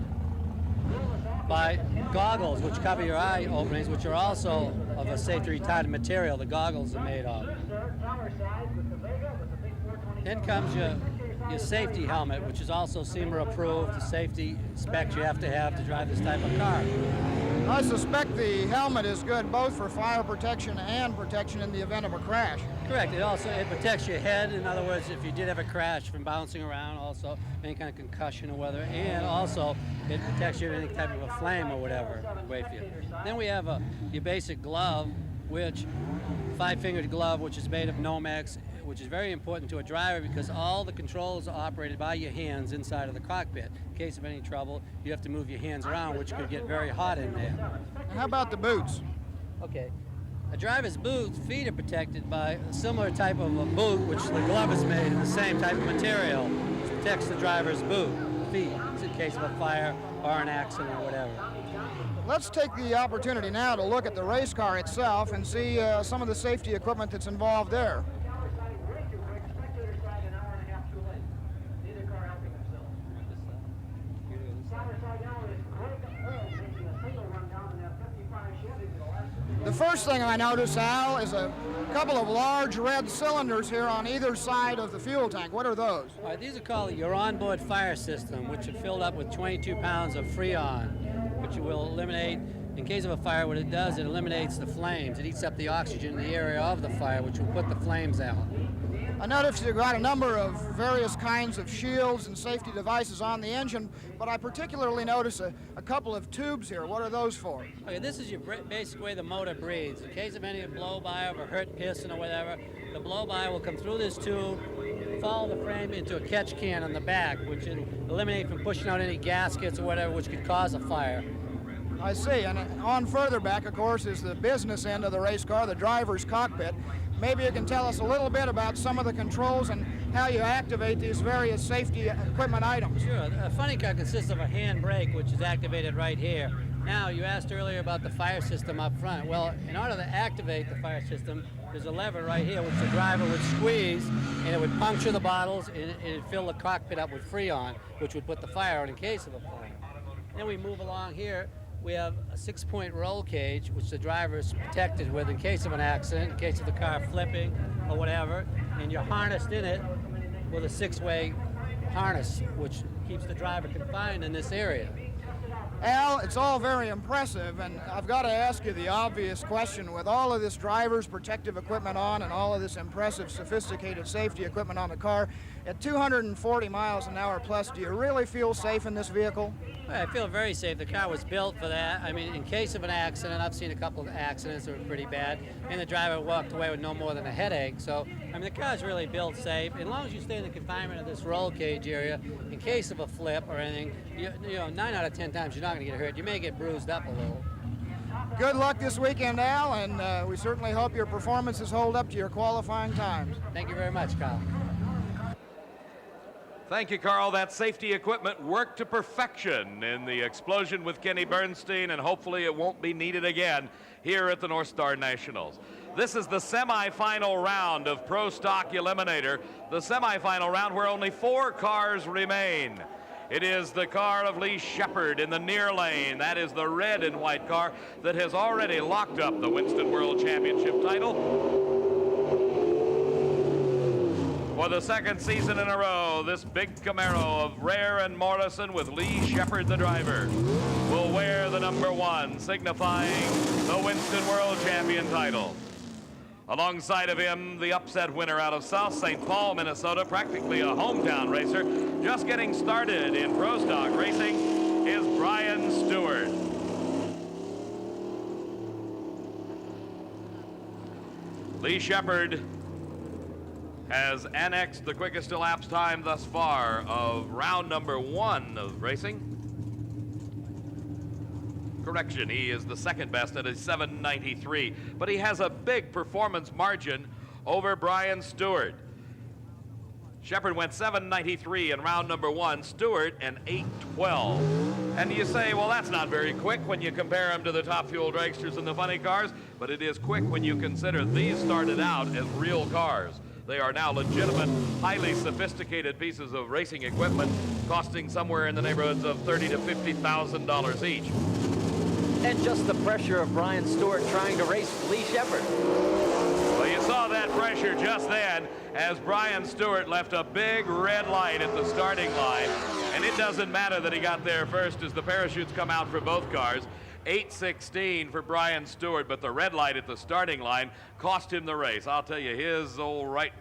by goggles which cover your eye openings, which are also of a safety retardant material the goggles are made of. Then comes your safety helmet, which is also SEMA approved, the safety specs you have to drive this type of car. I suspect the helmet is good both for fire protection and protection in the event of a crash. Correct. It protects your head. In other words, if you did have a crash from bouncing around, also any kind of concussion or whatever, and also it protects you from any type of a flame or whatever wait for you. Then we have your basic glove, which 5-fingered glove, which is made of Nomex, which is very important to a driver because all the controls are operated by your hands inside of the cockpit. In case of any trouble, you have to move your hands around, which could get very hot in there. And how about the boots? Okay. A driver's boots, feet are protected by a similar type of a boot, which the glove is made in the same type of material, which protects the driver's feet in case of a fire or an accident or whatever. Let's take the opportunity now to look at the race car itself and see some of the safety equipment that's involved there. The first thing I notice, Al, is a couple of large red cylinders here on either side of the fuel tank. What are those? All right, these are called your onboard fire system, which is filled up with 22 pounds of Freon, which will eliminate, in case of a fire, what it does, it eliminates the flames. It eats up the oxygen in the area of the fire, which will put the flames out. I noticed you've got a number of various kinds of shields and safety devices on the engine, but I particularly notice a couple of tubes here. What are those for? Okay, this is your basic way the motor breathes. In case of any blow-by or hurt piston or whatever, the blow-by will come through this tube, follow the frame into a catch can on the back, which will eliminate from pushing out any gaskets or whatever which could cause a fire. I see, and on further back, of course, is the business end of the race car, the driver's cockpit. Maybe you can tell us a little bit about some of the controls and how you activate these various safety equipment items. Sure. A funny car consists of a hand brake, which is activated right here. Now, you asked earlier about the fire system up front. Well, in order to activate the fire system, there's a lever right here which the driver would squeeze, and it would puncture the bottles, and it would fill the cockpit up with Freon, which would put the fire out in case of a fire. Then we move along here. We have a 6-point roll cage, which the driver is protected with in case of an accident, in case of the car flipping or whatever, and you're harnessed in it with a 6-way harness, which keeps the driver confined in this area. Al, it's all very impressive, and I've got to ask you the obvious question. With all of this driver's protective equipment on and all of this impressive, sophisticated safety equipment on the car, at 240 miles an hour plus, do you really feel safe in this vehicle? I feel very safe. The car was built for that. I mean, in case of an accident, I've seen a couple of accidents that were pretty bad, and the driver walked away with no more than a headache. So, I mean, the car's really built safe. As long as you stay in the confinement of this roll cage area, in case of a flip or anything, you know, 9 out of 10 times you're not going to get hurt. You may get bruised up a little. Good luck this weekend, Al, and we certainly hope your performances hold up to your qualifying times. Thank you very much, Kyle. Thank you, Carl. That safety equipment worked to perfection in the explosion with Kenny Bernstein, and hopefully it won't be needed again here at the North Star Nationals. This is the semifinal round of Pro Stock Eliminator, the semifinal round where only 4 cars remain. It is the car of Lee Shepard in the near lane. That is the red and white car that has already locked up the Winston World Championship title. For the second season in a row, this big Camaro of Rare and Morrison with Lee Shepard, the driver, will wear the number 1, signifying the Winston World Champion title. Alongside of him, the upset winner out of South St. Paul, Minnesota, practically a hometown racer, just getting started in Pro Stock racing, is Brian Stewart. Lee Shepard has annexed the quickest elapsed time thus far of round number 1 of racing. Correction, he is the second best at a 7:93, but he has a big performance margin over Brian Stewart. Shepard went 7:93 in round number 1, Stewart an 8:12. And you say, well, that's not very quick when you compare him to the top fuel dragsters and the funny cars, but it is quick when you consider these started out as real cars. They are now legitimate, highly sophisticated pieces of racing equipment, costing somewhere in the neighborhoods of $30,000 to $50,000 each. And just the pressure of Brian Stewart trying to race Lee Shepard. Well, you saw that pressure just then as Brian Stewart left a big red light at the starting line. And it doesn't matter that he got there first as the parachutes come out for both cars. 8:16 for Brian Stewart, but the red light at the starting line cost him the race. I'll tell you, his old right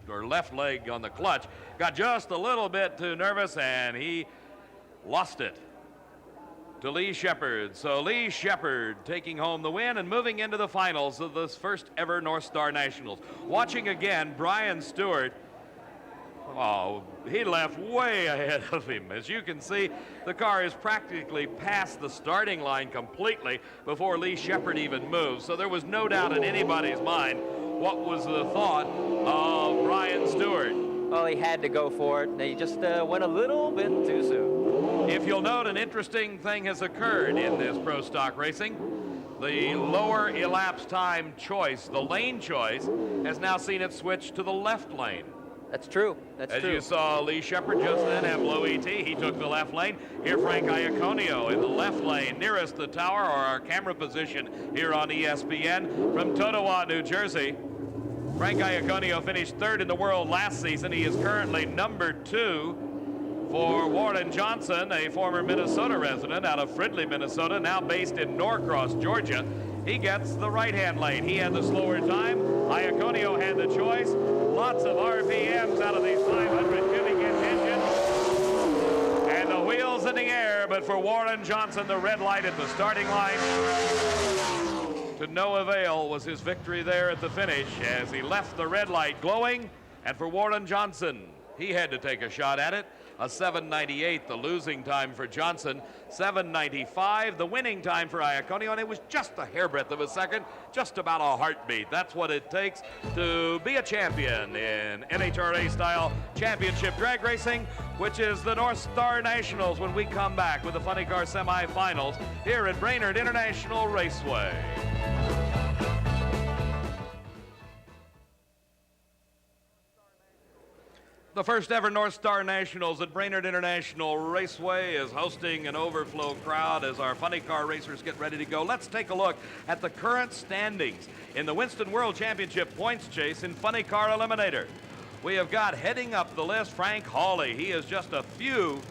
or left leg on the clutch got just a little bit too nervous, and he lost it to Lee Shepard. So Lee Shepard taking home the win and moving into the finals of this first ever North Star Nationals. Watching again, Brian Stewart, oh, he left way ahead of him. As you can see, the car is practically past the starting line completely before Lee Shepard even moved. So there was no doubt in anybody's mind what was the thought of Brian Stewart. Well, he had to go for it. He just went a little bit too soon. If you'll note, an interesting thing has occurred in this Pro Stock racing. The lower elapsed time choice, the lane choice, has now seen it switch to the left lane. That's true. That's As true. you saw Lee Shepard just then have low ET. He took the left lane. Here Frank Iaconio in the left lane nearest the tower, or our camera position here on ESPN from Totowa, New Jersey. Frank Iaconio finished third in the world last season. He is currently number 2 for Warren Johnson, a former Minnesota resident out of Fridley, Minnesota, now based in Norcross, Georgia. He gets the right-hand lane. He had the slower time. Iaconio had the choice. Lots of RPMs out of these 500 cubic inch engines. And the wheels in the air, but for Warren Johnson, the red light at the starting line. To no avail was his victory there at the finish as he left the red light glowing. And for Warren Johnson, he had to take a shot at it. A 7:98, the losing time for Johnson. 7:95, the winning time for Iaconio, and it was just a hairbreadth of a second, just about a heartbeat. That's what it takes to be a champion in NHRA style championship drag racing, which is the North Star Nationals when we come back with the funny car semifinals here at Brainerd International Raceway. The first ever North Star Nationals at Brainerd International Raceway is hosting an overflow crowd as our funny car racers get ready to go. Let's take a look at the current standings in the Winston World Championship points chase in Funny Car Eliminator. We have got heading up the list Frank Hawley. He is just a few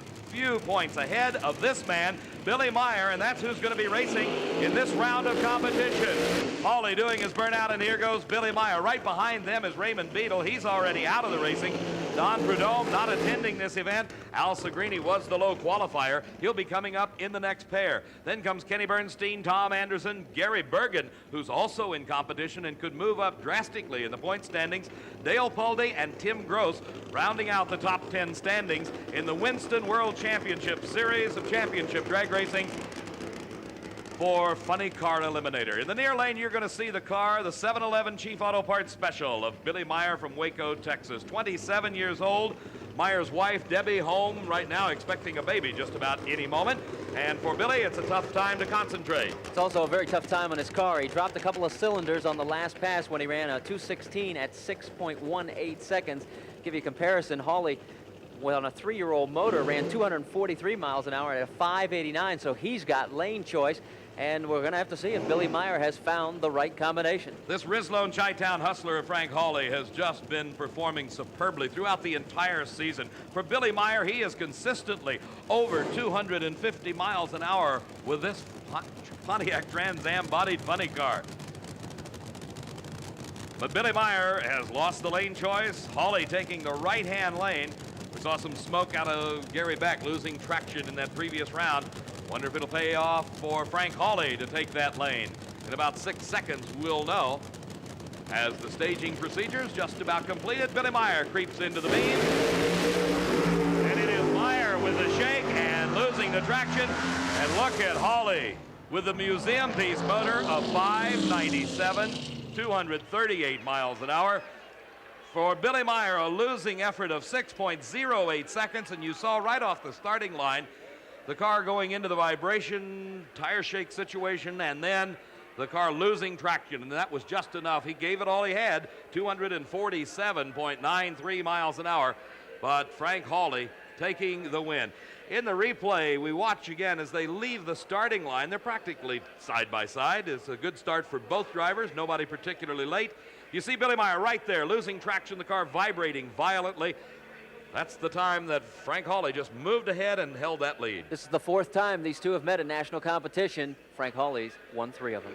points ahead of this man, Billy Meyer, and that's who's going to be racing in this round of competition. Hawley doing his burnout, and here goes Billy Meyer. Right behind them is Raymond Beadle. He's already out of the racing. Don Prudhomme not attending this event. Al Segrini was the low qualifier. He'll be coming up in the next pair. Then comes Kenny Bernstein, Tom Anderson, Gary Bergen, who's also in competition and could move up drastically in the point standings. Dale Pulde and Tim Gross rounding out the top 10 standings in the Winston World Championship Series of Championship Drag Racing for Funny Car Eliminator. In the near lane, you're going to see the car, the 711 Chief Auto Parts Special of Billy Meyer from Waco, Texas. 27 years old. Meyer's wife, Debbie, home right now expecting a baby just about any moment. And for Billy, it's a tough time to concentrate. It's also a very tough time on his car. He dropped a couple of cylinders on the last pass when he ran a 2:16 at 6.18 seconds. Give you a comparison, Hawley, well, on a 3-year-old motor, ran 243 miles an hour at a 589, so he's got lane choice. And we're going to have to see if Billy Meyer has found the right combination. This Rislone Chi-Town hustler of Frank Hawley has just been performing superbly throughout the entire season. For Billy Meyer, he is consistently over 250 miles an hour with this Pontiac Trans Am bodied funny car. But Billy Meyer has lost the lane choice. Hawley taking the right-hand lane. We saw some smoke out of Gary Beck losing traction in that previous round. Wonder if it'll pay off for Frank Hawley to take that lane. In about 6 seconds, we'll know. As the staging procedure's just about completed, Billy Meyer creeps into the beam. And it is Meyer with the shake and losing the traction. And look at Hawley with the museum piece motor of 597, 238 miles an hour. For Billy Meyer, a losing effort of 6.08 seconds, and you saw right off the starting line the car going into the vibration, tire shake situation, and then the car losing traction, and that was just enough. He gave it all he had, 247.93 miles an hour, but Frank Hawley taking the win. In the replay, we watch again as they leave the starting line. They're practically side by side. It's a good start for both drivers, nobody particularly late. You see Billy Meyer right there, losing traction, the car vibrating violently. That's the time that Frank Hawley just moved ahead and held that lead. This is the 4th time these two have met in national competition. Frank Hawley's won 3 of them.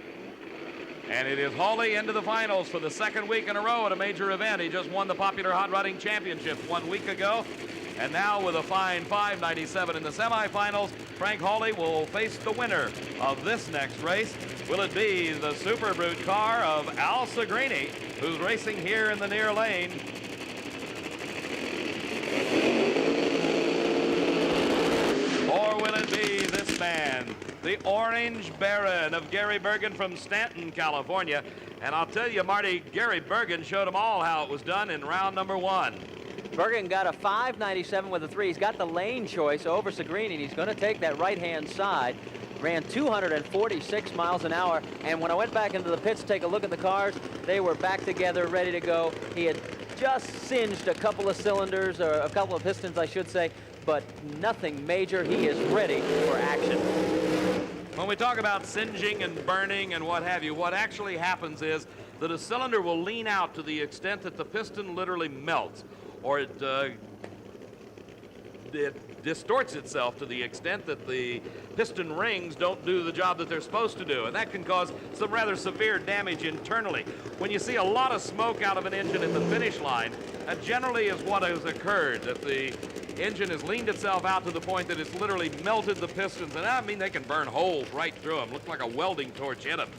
And it is Hawley into the finals for the 2nd week in a row at a major event. He just won the Popular Hot Rodding Championship 1 week ago. And now with a fine 597 in the semifinals, Frank Hawley will face the winner of this next race. Will it be the Super Brute car of Al Segrini, who's racing here in the near lane? Or will it be this man, the Orange Baron of Gary Bergen from Stanton, California? And I'll tell you, Marty, Gary Bergen showed them all how it was done in round number 1. Bergen got a 597 with a 3. He's got the lane choice over Segrini, and he's going to take that right-hand side. Ran 246 miles an hour, and when I went back into the pits to take a look at the cars, they were back together, ready to go. He had just singed a couple of cylinders, or a couple of pistons, I should say, but nothing major. He is ready for action. When we talk about singeing and burning and what have you, what actually happens is that a cylinder will lean out to the extent that the piston literally melts, or it distorts itself to the extent that the piston rings don't do the job that they're supposed to do, and that can cause some rather severe damage internally. When you see a lot of smoke out of an engine at the finish line, that generally is what has occurred, that the engine has leaned itself out to the point that it's literally melted the pistons, and I mean they can burn holes right through them. Look like a welding torch hit them.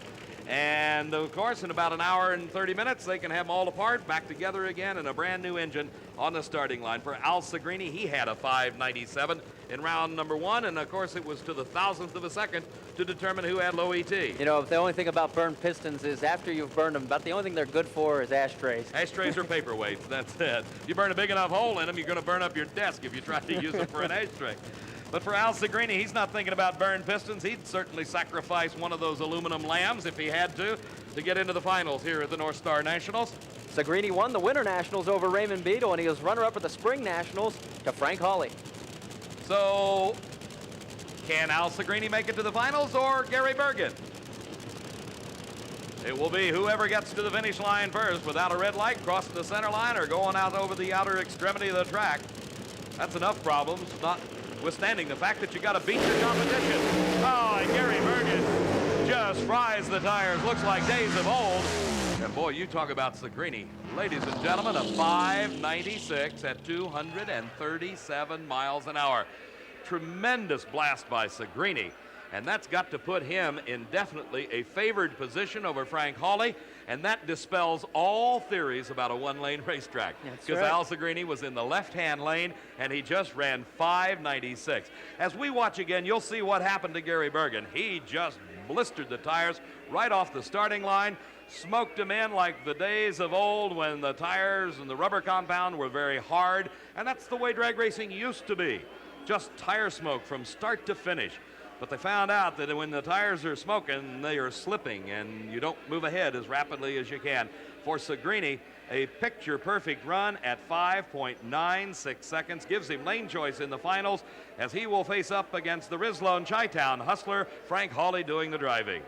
And of course, in about an hour and 30 minutes, they can have them all apart, back together again, in a brand new engine on the starting line. For Al Segrini, he had a 597 in round number 1, and of course, it was to the thousandth of a second to determine who had low ET. You know, the only thing about burned pistons is after you've burned them, about the only thing they're good for is ashtrays. Ashtrays are paperweights, that's it. You burn a big enough hole in them, you're going to burn up your desk if you try to use them for an ashtray. But for Al Segrini, he's not thinking about burned pistons. He'd certainly sacrifice one of those aluminum lambs if he had to get into the finals here at the North Star Nationals. Segrini won the Winter Nationals over Raymond Beadle, and he was runner-up at the Spring Nationals to Frank Hawley. So, can Al Segrini make it to the finals, or Gary Bergen? It will be whoever gets to the finish line first without a red light, crossing the center line, or going out over the outer extremity of the track. That's enough problems, notwithstanding the fact that you got to beat your competition. Oh, and Gary Bergen just fries the tires. Looks like days of old. And boy, you talk about Segrini. Ladies and gentlemen, a 596 at 237 miles an hour. Tremendous blast by Segrini. And that's got to put him in definitely a favored position over Frank Hawley, and that dispels all theories about a one-lane racetrack. Because right. Al Segrini was in the left-hand lane, and he just ran 596. As we watch again, you'll see what happened to Gary Bergen. He just blistered the tires right off the starting line, smoked them in like the days of old when the tires and the rubber compound were very hard, and that's the way drag racing used to be. Just tire smoke from start to finish. But they found out that when the tires are smoking, they are slipping, and you don't move ahead as rapidly as you can. For Segrini, a picture-perfect run at 5.96 seconds gives him lane choice in the finals, as he will face up against the Rislone Chi-Town hustler, Frank Hawley, doing the driving.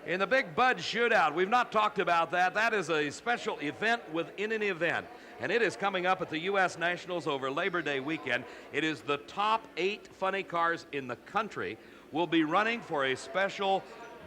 In the Big Bud Shootout, we've not talked about that. That is a special event within an event, and it is coming up at the U.S. Nationals over Labor Day weekend. It is the top 8 funny cars in the country will be running for a special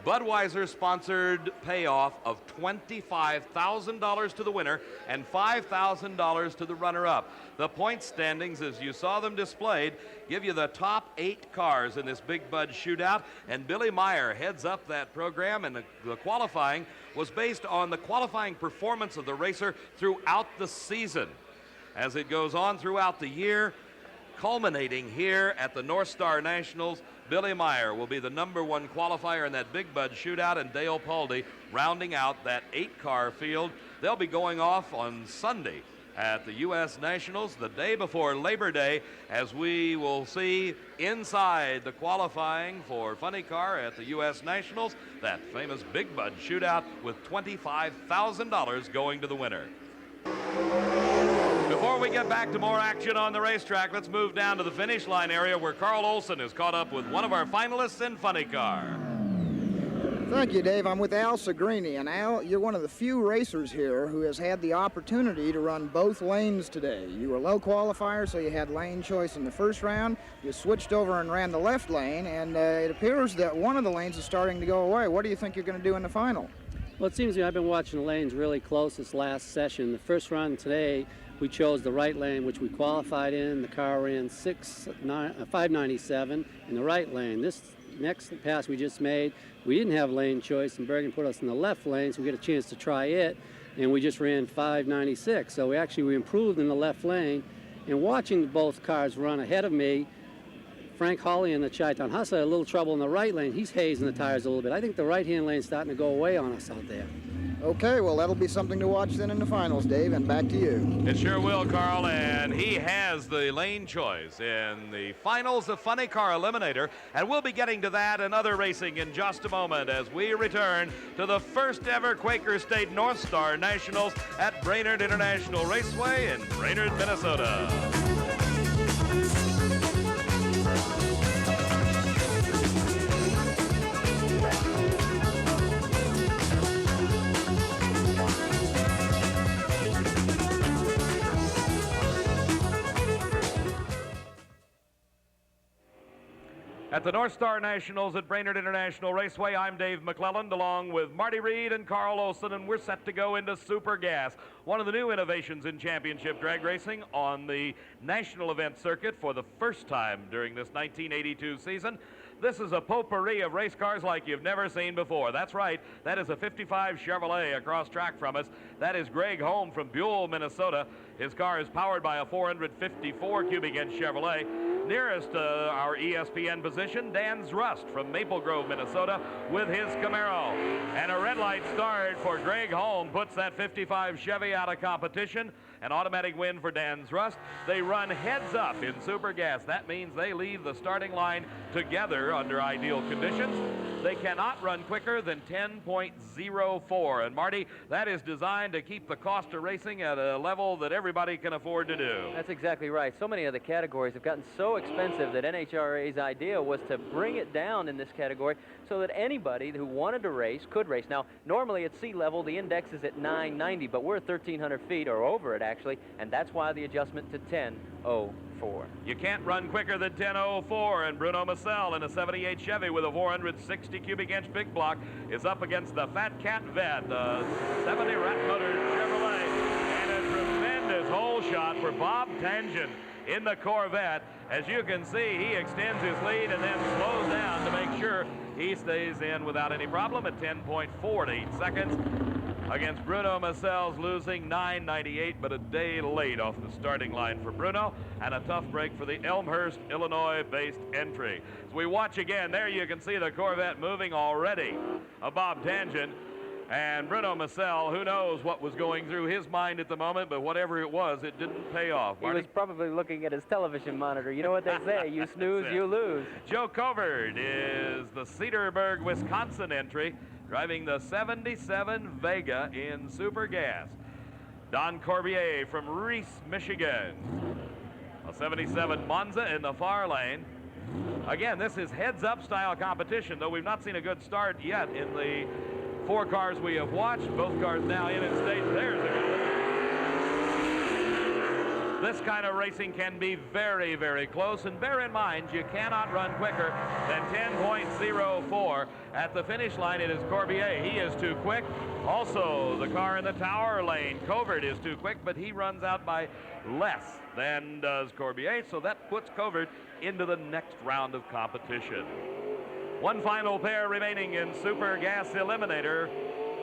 Budweiser-sponsored payoff of $25,000 to the winner and $5,000 to the runner-up. The point standings, as you saw them displayed, give you the top 8 cars in this Big Bud Shootout, and Billy Meyer heads up that program, and the qualifying was based on the qualifying performance of the racer throughout the season. As it goes on throughout the year, culminating here at the North Star Nationals, Billy Meyer will be the #1 qualifier in that Big Bud Shootout, and Dale Paldy rounding out that 8-car field. They'll be going off on Sunday at the U.S. Nationals, the day before Labor Day, as we will see inside the qualifying for funny car at the U.S. Nationals, that famous Big Bud Shootout with $25,000 going to the winner. Before we get back to more action on the racetrack, let's move down to the finish line area where Carl Olson is caught up with one of our finalists in funny car. Thank you, Dave. I'm with Al Segrini, and Al, you're one of the few racers here who has had the opportunity to run both lanes today. You were low qualifier, so you had lane choice in the first round. You switched over and ran the left lane, and it appears that one of the lanes is starting to go away. What do you think you're going to do in the final? Well, it seems to me I've been watching the lanes really close this last session. The first run today, we chose the right lane, which we qualified in. The car ran 597 in the right lane. This next pass we just made, we didn't have lane choice, and Bergen put us in the left lane, so we get a chance to try it, and we just ran 596. So we improved in the left lane. And watching both cars run ahead of me, Frank Hawley and the Chi-Town hustler had a little trouble in the right lane. He's hazing the tires a little bit. I think the right-hand lane's starting to go away on us out there. Okay, well, that'll be something to watch then in the finals, Dave, and back to you. It sure will, Carl, and he has the lane choice in the finals of Funny Car Eliminator, and we'll be getting to that and other racing in just a moment as we return to the first ever Quaker State North Star Nationals at Brainerd International Raceway in Brainerd, Minnesota. At the North Star Nationals at Brainerd International Raceway, I'm Dave McClelland, along with Marty Reed and Carl Olson, and we're set to go into Super Gas, one of the new innovations in championship drag racing on the national event circuit for the first time during this 1982 season. This is a potpourri of race cars like you've never seen before. That's right, that is a 55 Chevrolet across track from us. That is Greg Holm from Buell, Minnesota. His car is powered by a 454 cubic inch Chevrolet. Nearest our ESPN position, Dan's Rust from Maple Grove, Minnesota, with his Camaro. And a red light start for Greg Holm puts that 55 Chevy out of competition. An automatic win for Dan's Rust. They run heads up in Super Gas. That means they leave the starting line together under ideal conditions. They cannot run quicker than 10.04. And Marty, that is designed to keep the cost of racing at a level that everybody can afford to do. That's exactly right. So many of the categories have gotten so expensive that NHRA's idea was to bring it down in this category so that anybody who wanted to race could race. Now, normally at sea level, the index is at 990, but we're at 1,300 feet, or over it actually, and that's why the adjustment to 10.04. You can't run quicker than 10.04, and Bruno Massel in a 78 Chevy with a 460 cubic inch big block is up against the Fat Cat Vet, the 70 Rat Motor Chevrolet, and a tremendous hole shot for Bob Tangent in the Corvette. As you can see, he extends his lead and then slows down to make sure he stays in without any problem at 10.48 seconds against Bruno Massel's losing 9.98, but a day late off the starting line for Bruno, and a tough break for the Elmhurst, Illinois-based entry. As we watch again, there you can see the Corvette moving already. Bob Tangent. And Bruno Massel, who knows what was going through his mind at the moment, but whatever it was, it didn't pay off. Marty? He was probably looking at his television monitor. You know what they say, you snooze, you lose. Joe Covert is the Cedarburg, Wisconsin entry, driving the 77 Vega in Super Gas. Don Corbier from Reese, Michigan. A 77 Monza in the far lane. Again, this is heads-up style competition, though we've not seen a good start yet in the 4 cars we have watched. Both cars now in stage. There's a good one. This kind of racing can be very, very close, and bear in mind you cannot run quicker than 10.04. At the finish line, it is Corbier. He is too quick. Also, the car in the tower lane, Covert, is too quick, but he runs out by less than does Corbier, so that puts Covert into the next round of competition. One final pair remaining in Super Gas Eliminator.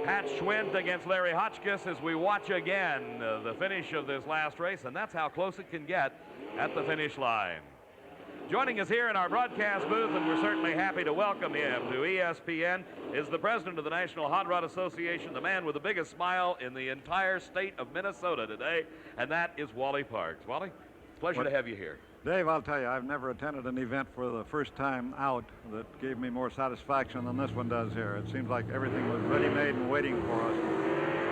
Pat Schwint against Larry Hotchkiss as we watch again the finish of this last race, and that's how close it can get at the finish line. Joining us here in our broadcast booth, and we're certainly happy to welcome him to ESPN, is the president of the National Hot Rod Association, the man with the biggest smile in the entire state of Minnesota today, and that is Wally Parks. Wally, it's a pleasure to have you here. Dave, I'll tell you, I've never attended an event for the first time out that gave me more satisfaction than this one does here. It seems like everything was ready-made and waiting for us,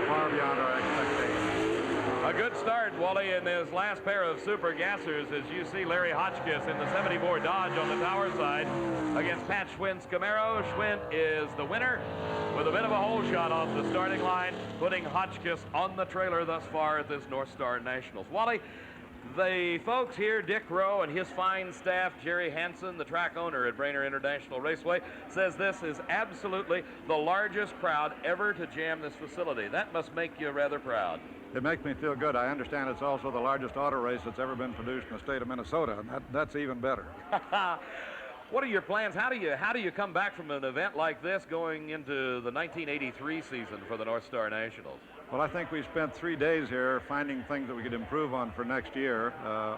far beyond our expectations. A good start, Wally, in this last pair of Super Gassers, as you see Larry Hotchkiss in the 74 Dodge on the tower side against Pat Schwint's Camaro. Schwint is the winner with a bit of a hole shot off the starting line, putting Hotchkiss on the trailer thus far at this North Star Nationals. Wally, the folks here, Dick Rowe and his fine staff, Jerry Hansen, the track owner at Brainerd International Raceway, says this is absolutely the largest crowd ever to jam this facility. That must make you rather proud. It makes me feel good. I understand it's also the largest auto race that's ever been produced in the state of Minnesota, and that's even better. What are your plans? How do you come back from an event like this going into the 1983 season for the North Star Nationals? Well, I think we spent 3 days here finding things that we could improve on for next year.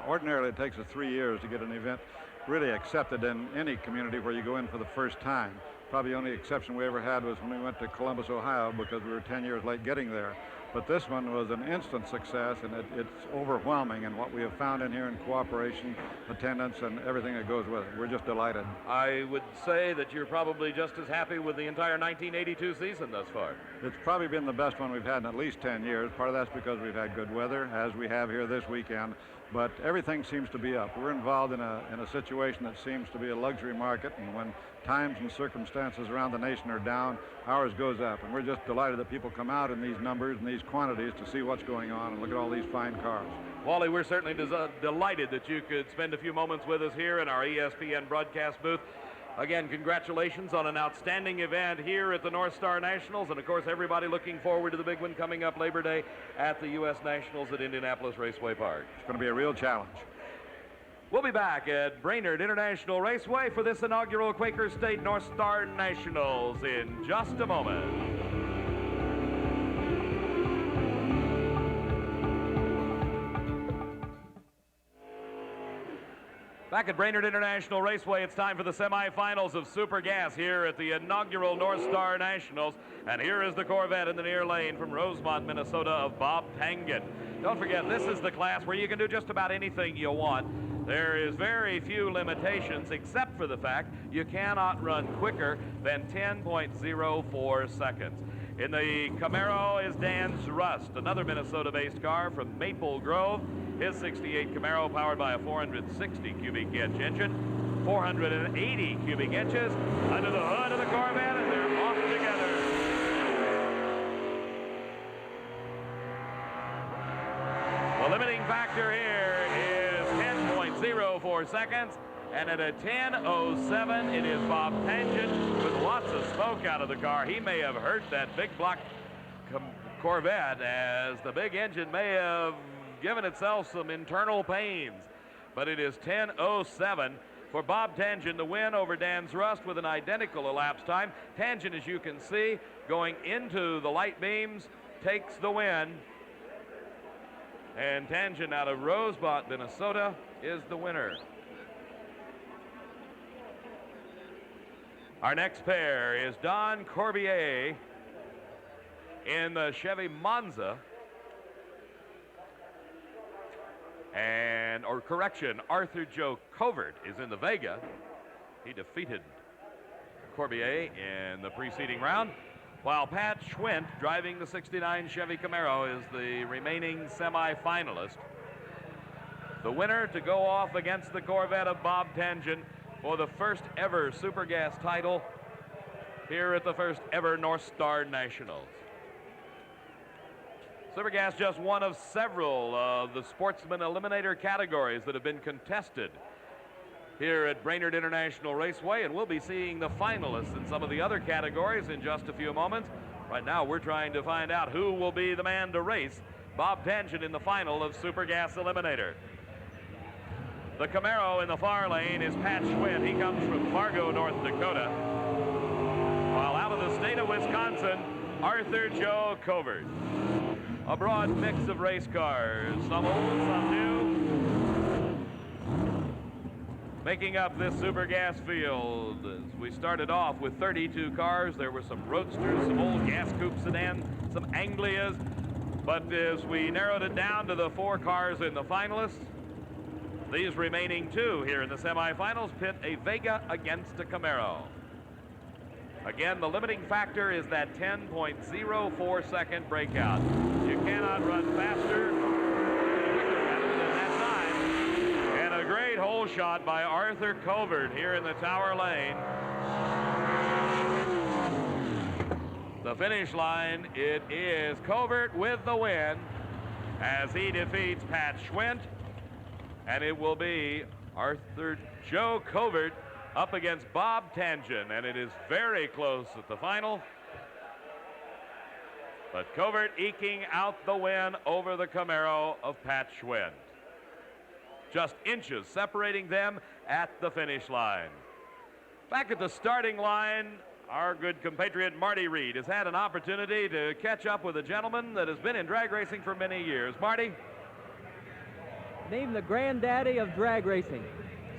Ordinarily, it takes us 3 years to get an event really accepted in any community where you go in for the first time. Probably the only exception we ever had was when we went to Columbus, Ohio, because we were 10 years late getting there. But this one was an instant success, and it's overwhelming. And what we have found in here in cooperation, attendance, and everything that goes with it, we're just delighted. I would say that you're probably just as happy with the entire 1982 season thus far. It's probably been the best one we've had in at least 10 years. Part of that's because we've had good weather, as we have here this weekend. But everything seems to be up. We're involved in a situation that seems to be a luxury market, and when times and circumstances around the nation are down, ours goes up. And we're just delighted that people come out in these numbers and these quantities to see what's going on and look at all these fine cars. Wally, we're certainly delighted that you could spend a few moments with us here in our ESPN broadcast booth. Again, congratulations on an outstanding event here at the North Star Nationals, and of course everybody looking forward to the big one coming up Labor Day at the U.S. Nationals at Indianapolis Raceway Park. It's going to be a real challenge. We'll be back at Brainerd International Raceway for this inaugural Quaker State North Star Nationals in just a moment. Back at Brainerd International Raceway, it's time for the semifinals of Super Gas here at the inaugural North Star Nationals. And here is the Corvette in the near lane from Rosemont, Minnesota, of Bob Tangen. Don't forget, this is the class where you can do just about anything you want. There is very few limitations, except for the fact you cannot run quicker than 10.04 seconds. In the Camaro is Dan Rust, another Minnesota-based car from Maple Grove. His 68 Camaro powered by a 460 cubic inch engine, 480 cubic inches under the hood of the Corvette, and they're off together. The limiting factor here is 10.04 seconds, and at a 10.07, it is Bob Tangen with lots of smoke out of the car. He may have hurt that big block Corvette, as the big engine may have given itself some internal pains, but it is 10.07 for Bob Tangen, the win over Dan Rust with an identical elapsed time. Tangen, as you can see, going into the light beams, takes the win, and Tangen out of Rosemont, Minnesota, is the winner. Our next pair is Don Corbier in the Chevy Monza. Arthur Joe Covert is in the Vega. He defeated Corbier in the preceding round, while Pat Schwint, driving the 69 Chevy Camaro, is the remaining semi-finalist. The winner to go off against the Corvette of Bob Tangen for the first ever Super Gas title here at the first ever North Star Nationals. Super Gas just one of several of the Sportsman Eliminator categories that have been contested here at Brainerd International Raceway, and we'll be seeing the finalists in some of the other categories in just a few moments. Right now, we're trying to find out who will be the man to race Bob Tangen in the final of Super Gas Eliminator. The Camaro in the far lane is Pat Schwinn. He comes from Fargo, North Dakota. While out of the state of Wisconsin, Arthur Joe Covert. A broad mix of race cars, some old, some new, making up this Super Gas field. As we started off with 32 cars, there were some roadsters, some old gas coupe sedans, some Anglias, but as we narrowed it down to the 4 cars in the finalists, these remaining 2 here in the semifinals pit a Vega against a Camaro. Again, the limiting factor is that 10.04 second breakout. You cannot run faster than that time. And a great hole shot by Arthur Covert here in the Tower Lane. The finish line, it is Covert with the win as he defeats Pat Schwint. And it will be Arthur Joe Covert up against Bob Tangen, and it is very close at the final. But Covert eking out the win over the Camaro of Pat Schwinn. Just inches separating them at the finish line. Back at the starting line, our good compatriot Marty Reed has had an opportunity to catch up with a gentleman that has been in drag racing for many years. Marty? Named the granddaddy of drag racing,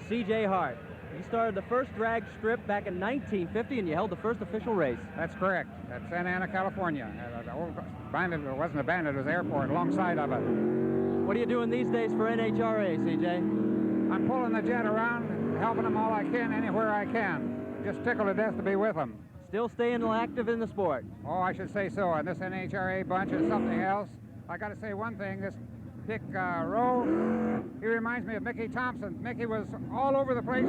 C.J. Hart. You started the first drag strip back in 1950, and you held the first official race. That's correct. At Santa Ana, California. It wasn't a bandit, it was an airport alongside of it. What are you doing these days for NHRA, C.J.? I'm pulling the jet around and helping them all I can, anywhere I can. Just tickled to death to be with them. Still staying active in the sport? Oh, I should say so. And this NHRA bunch is something else. I got to say one thing. This Dick Rowe, he reminds me of Mickey Thompson. Mickey was all over the place.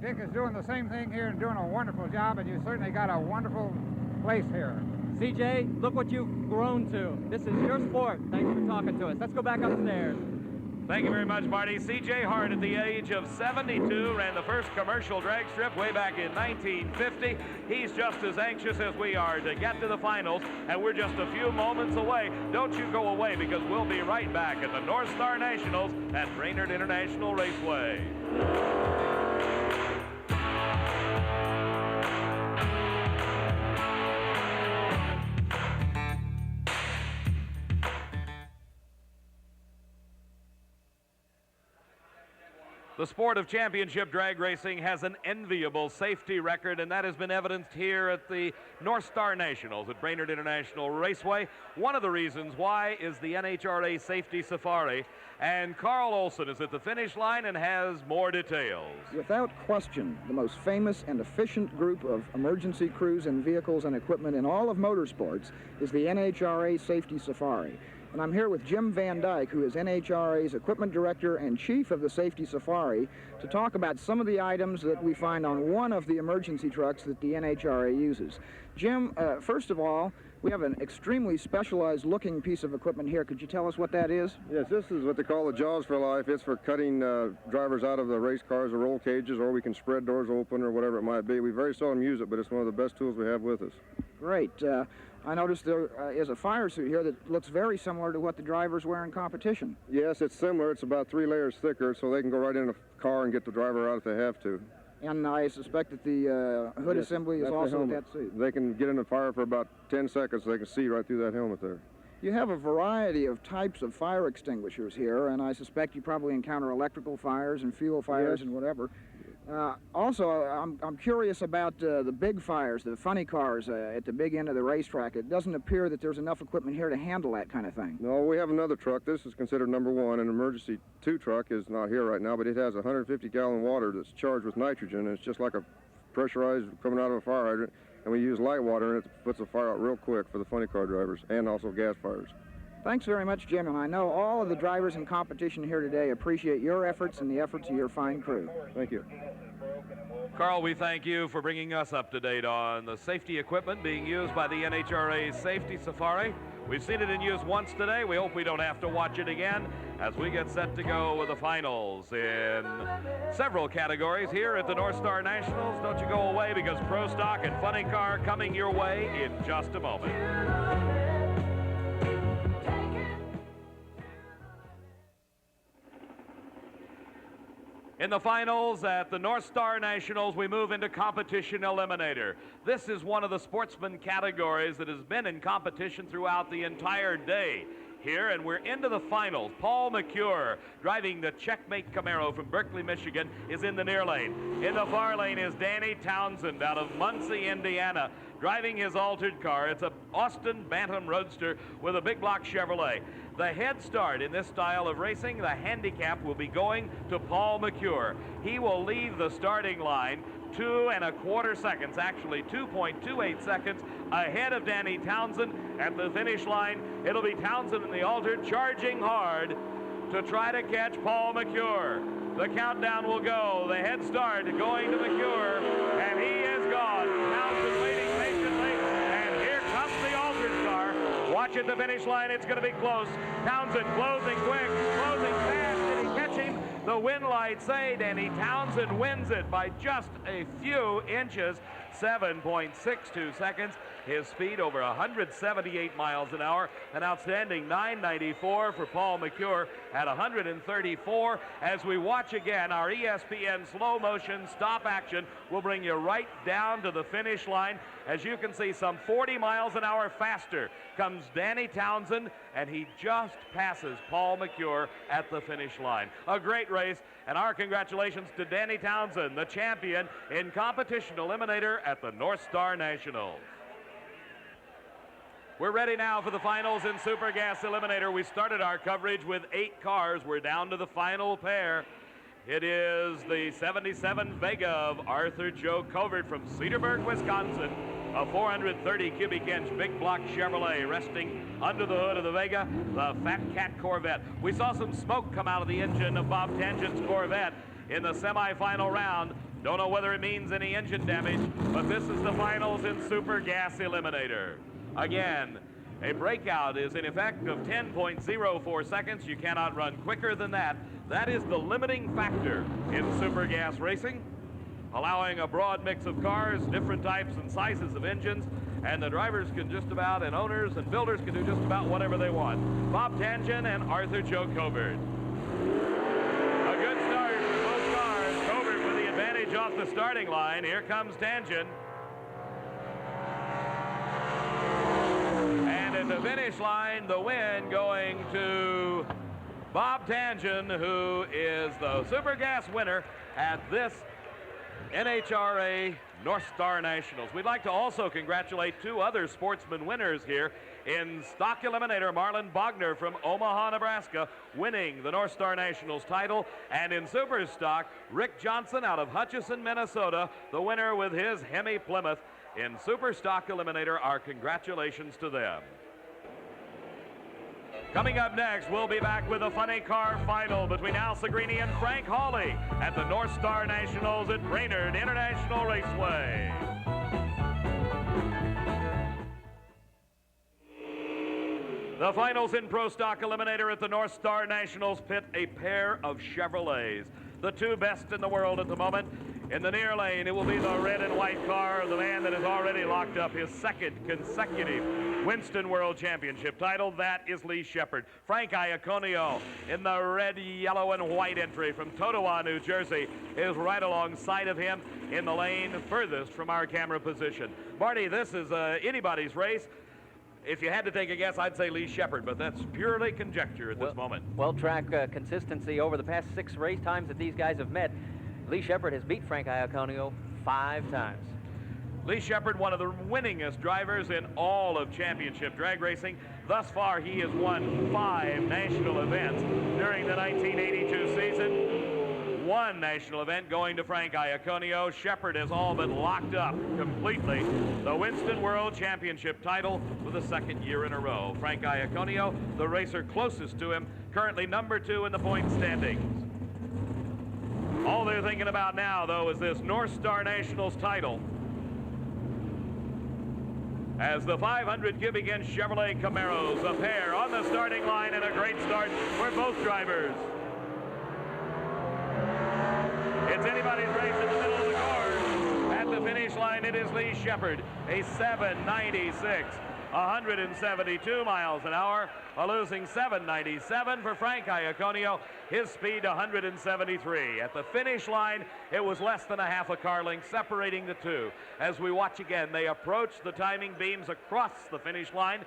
Dick is doing the same thing here and doing a wonderful job, and you certainly got a wonderful place here. CJ, look what you've grown to. This is your sport. Thanks for talking to us. Let's go back upstairs. Thank you very much, Marty. C.J. Hart, at the age of 72, ran the first commercial drag strip way back in 1950. He's just as anxious as we are to get to the finals, and we're just a few moments away. Don't you go away, because we'll be right back at the North Star Nationals at Brainerd International Raceway. The sport of championship drag racing has an enviable safety record, and that has been evidenced here at the North Star Nationals at Brainerd International Raceway. One of the reasons why is the NHRA Safety Safari, and Carl Olson is at the finish line and has more details. Without question, the most famous and efficient group of emergency crews and vehicles and equipment in all of motorsports is the NHRA Safety Safari. And I'm here with Jim Van Dyke, who is NHRA's Equipment Director and Chief of the Safety Safari, to talk about some of the items that we find on one of the emergency trucks that the NHRA uses. Jim, first of all, we have an extremely specialized looking piece of equipment here. Could you tell us what that is? Yes, this is what they call the Jaws for Life. It's for cutting drivers out of the race cars or roll cages, or we can spread doors open or whatever it might be. We very seldom use it, but it's one of the best tools we have with us. Great. I noticed there is a fire suit here that looks very similar to what the drivers wear in competition. Yes, it's similar. It's about 3 layers thicker, so they can go right in a car and get the driver out if they have to. And I suspect that the hood assembly is also that suit. They can get in the fire for about 10 seconds, so they can see right through that helmet there. You have a variety of types of fire extinguishers here, and I suspect you probably encounter electrical fires and fuel fires and whatever. Also, I'm curious about the big fires, the funny cars at the big end of the racetrack. It doesn't appear that there's enough equipment here to handle that kind of thing. No, we have another truck. This is considered number 1. An emergency 2 truck is not here right now, but it has 150-gallon water that's charged with nitrogen, and it's just like a pressurized coming out of a fire hydrant. And we use light water, and it puts the fire out real quick for the funny car drivers, and also gas fires. Thanks very much, Jim, and I know all of the drivers in competition here today appreciate your efforts and the efforts of your fine crew. Thank you. Carl, we thank you for bringing us up to date on the safety equipment being used by the NHRA Safety Safari. We've seen it in use once today. We hope we don't have to watch it again as we get set to go with the finals in several categories here at the North Star Nationals. Don't you go away, because Pro Stock and Funny Car coming your way in just a moment. In the finals at the North Star Nationals, we move into competition eliminator. This is one of the sportsman categories that has been in competition throughout the entire day here, and we're into the finals. Paul McCure, driving the Checkmate Camaro from Berkeley, Michigan, is in the near lane. In the far lane is Danny Townsend out of Muncie, Indiana, driving his altered car. It's a Austin Bantam Roadster with a big block Chevrolet. The head start in this style of racing, the handicap, will be going to Paul McCure. He will leave the starting line 2 1/4 seconds, actually 2.28 seconds ahead of Danny Townsend. At the finish line, it'll be Townsend in the altered charging hard to try to catch Paul McCure. The countdown will go. The head start going to McCure, and he is gone. Townsend waiting patiently, and here comes the altered car. Watch at the finish line. It's going to be close. Townsend closing quick, closing fast. Did he catch him? The win lights say Danny Townsend wins it by just a few inches, 7.62 seconds. His speed over 178 miles an hour. An outstanding 994 for Paul McCure at 134. As we watch again, our ESPN slow motion stop action will bring you right down to the finish line. As you can see, some 40 miles an hour faster comes Danny Townsend, and he just passes Paul McCure at the finish line. A great race, and our congratulations to Danny Townsend, the champion in competition eliminator at the North Star Nationals. We're ready now for the finals in Super Gas Eliminator. We started our coverage with 8 cars. We're down to the final pair. It is the 77 Vega of Arthur Joe Covert from Cedarburg, Wisconsin. A 430 cubic inch big block Chevrolet resting under the hood of the Vega, the Fat Cat Corvette. We saw some smoke come out of the engine of Bob Tangent's Corvette in the semifinal round. Don't know whether it means any engine damage, but this is the finals in Super Gas Eliminator. Again, A breakout is in effect of 10.04 seconds. You cannot run quicker than that. That is the limiting factor in super gas racing, allowing a broad mix of cars, different types and sizes of engines, and the drivers can just about, and owners and builders can do just about whatever they want. Bob Tangent and Arthur Joe Covert. A good start for both cars. Covert with the advantage off the starting line. Here comes Tangent. And at the finish line, the win going to Bob Tangent, who is the Super Gas winner at this NHRA North Star Nationals. We'd like to also congratulate two other sportsman winners here. In Stock Eliminator, Marlon Bogner from Omaha, Nebraska, winning the North Star Nationals title. And in Super Stock, Rick Johnson out of Hutchinson, Minnesota, the winner with his Hemi Plymouth. In Super Stock Eliminator, our congratulations to them. Coming up next, we'll be back with a funny car final between Al Segrini and Frank Hawley at the North Star Nationals at Brainerd International Raceway. The finals in Pro Stock Eliminator at the North Star Nationals pit a pair of Chevrolets, the two best in the world at the moment. In the near lane, it will be the red and white car of the man that has already locked up his second consecutive Winston World Championship title. That is Lee Shepard. Frank Iaconio in the red, yellow, and white entry from Totowa, New Jersey, is right alongside of him in the lane furthest from our camera position. Marty, this is anybody's race. If you had to take a guess, I'd say Lee Shepard, but that's purely conjecture at this moment. Well, track consistency over the past 6 race times that these guys have met. Lee Shepard has beat Frank Iaconio 5 times. Lee Shepard, one of the winningest drivers in all of championship drag racing. Thus far, he has won 5 national events during the 1982 season. 1 national event going to Frank Iaconio. Shepard has all but locked up completely the Winston World Championship title for the 2nd year in a row. Frank Iaconio, the racer closest to him, currently number 2 in the point standings. All they're thinking about now, though, is this North Star Nationals title, as the 500 cubic inch Chevrolet Camaros, a pair on the starting line, and a great start for both drivers. It's anybody's race in the middle of the course. At the finish line, it is Lee Shepard, a 796. 172 miles an hour, a losing 797 for Frank Iaconio, his speed 173. At the finish line, it was less than a half a car length separating the two. As we watch again, they approach the timing beams across the finish line,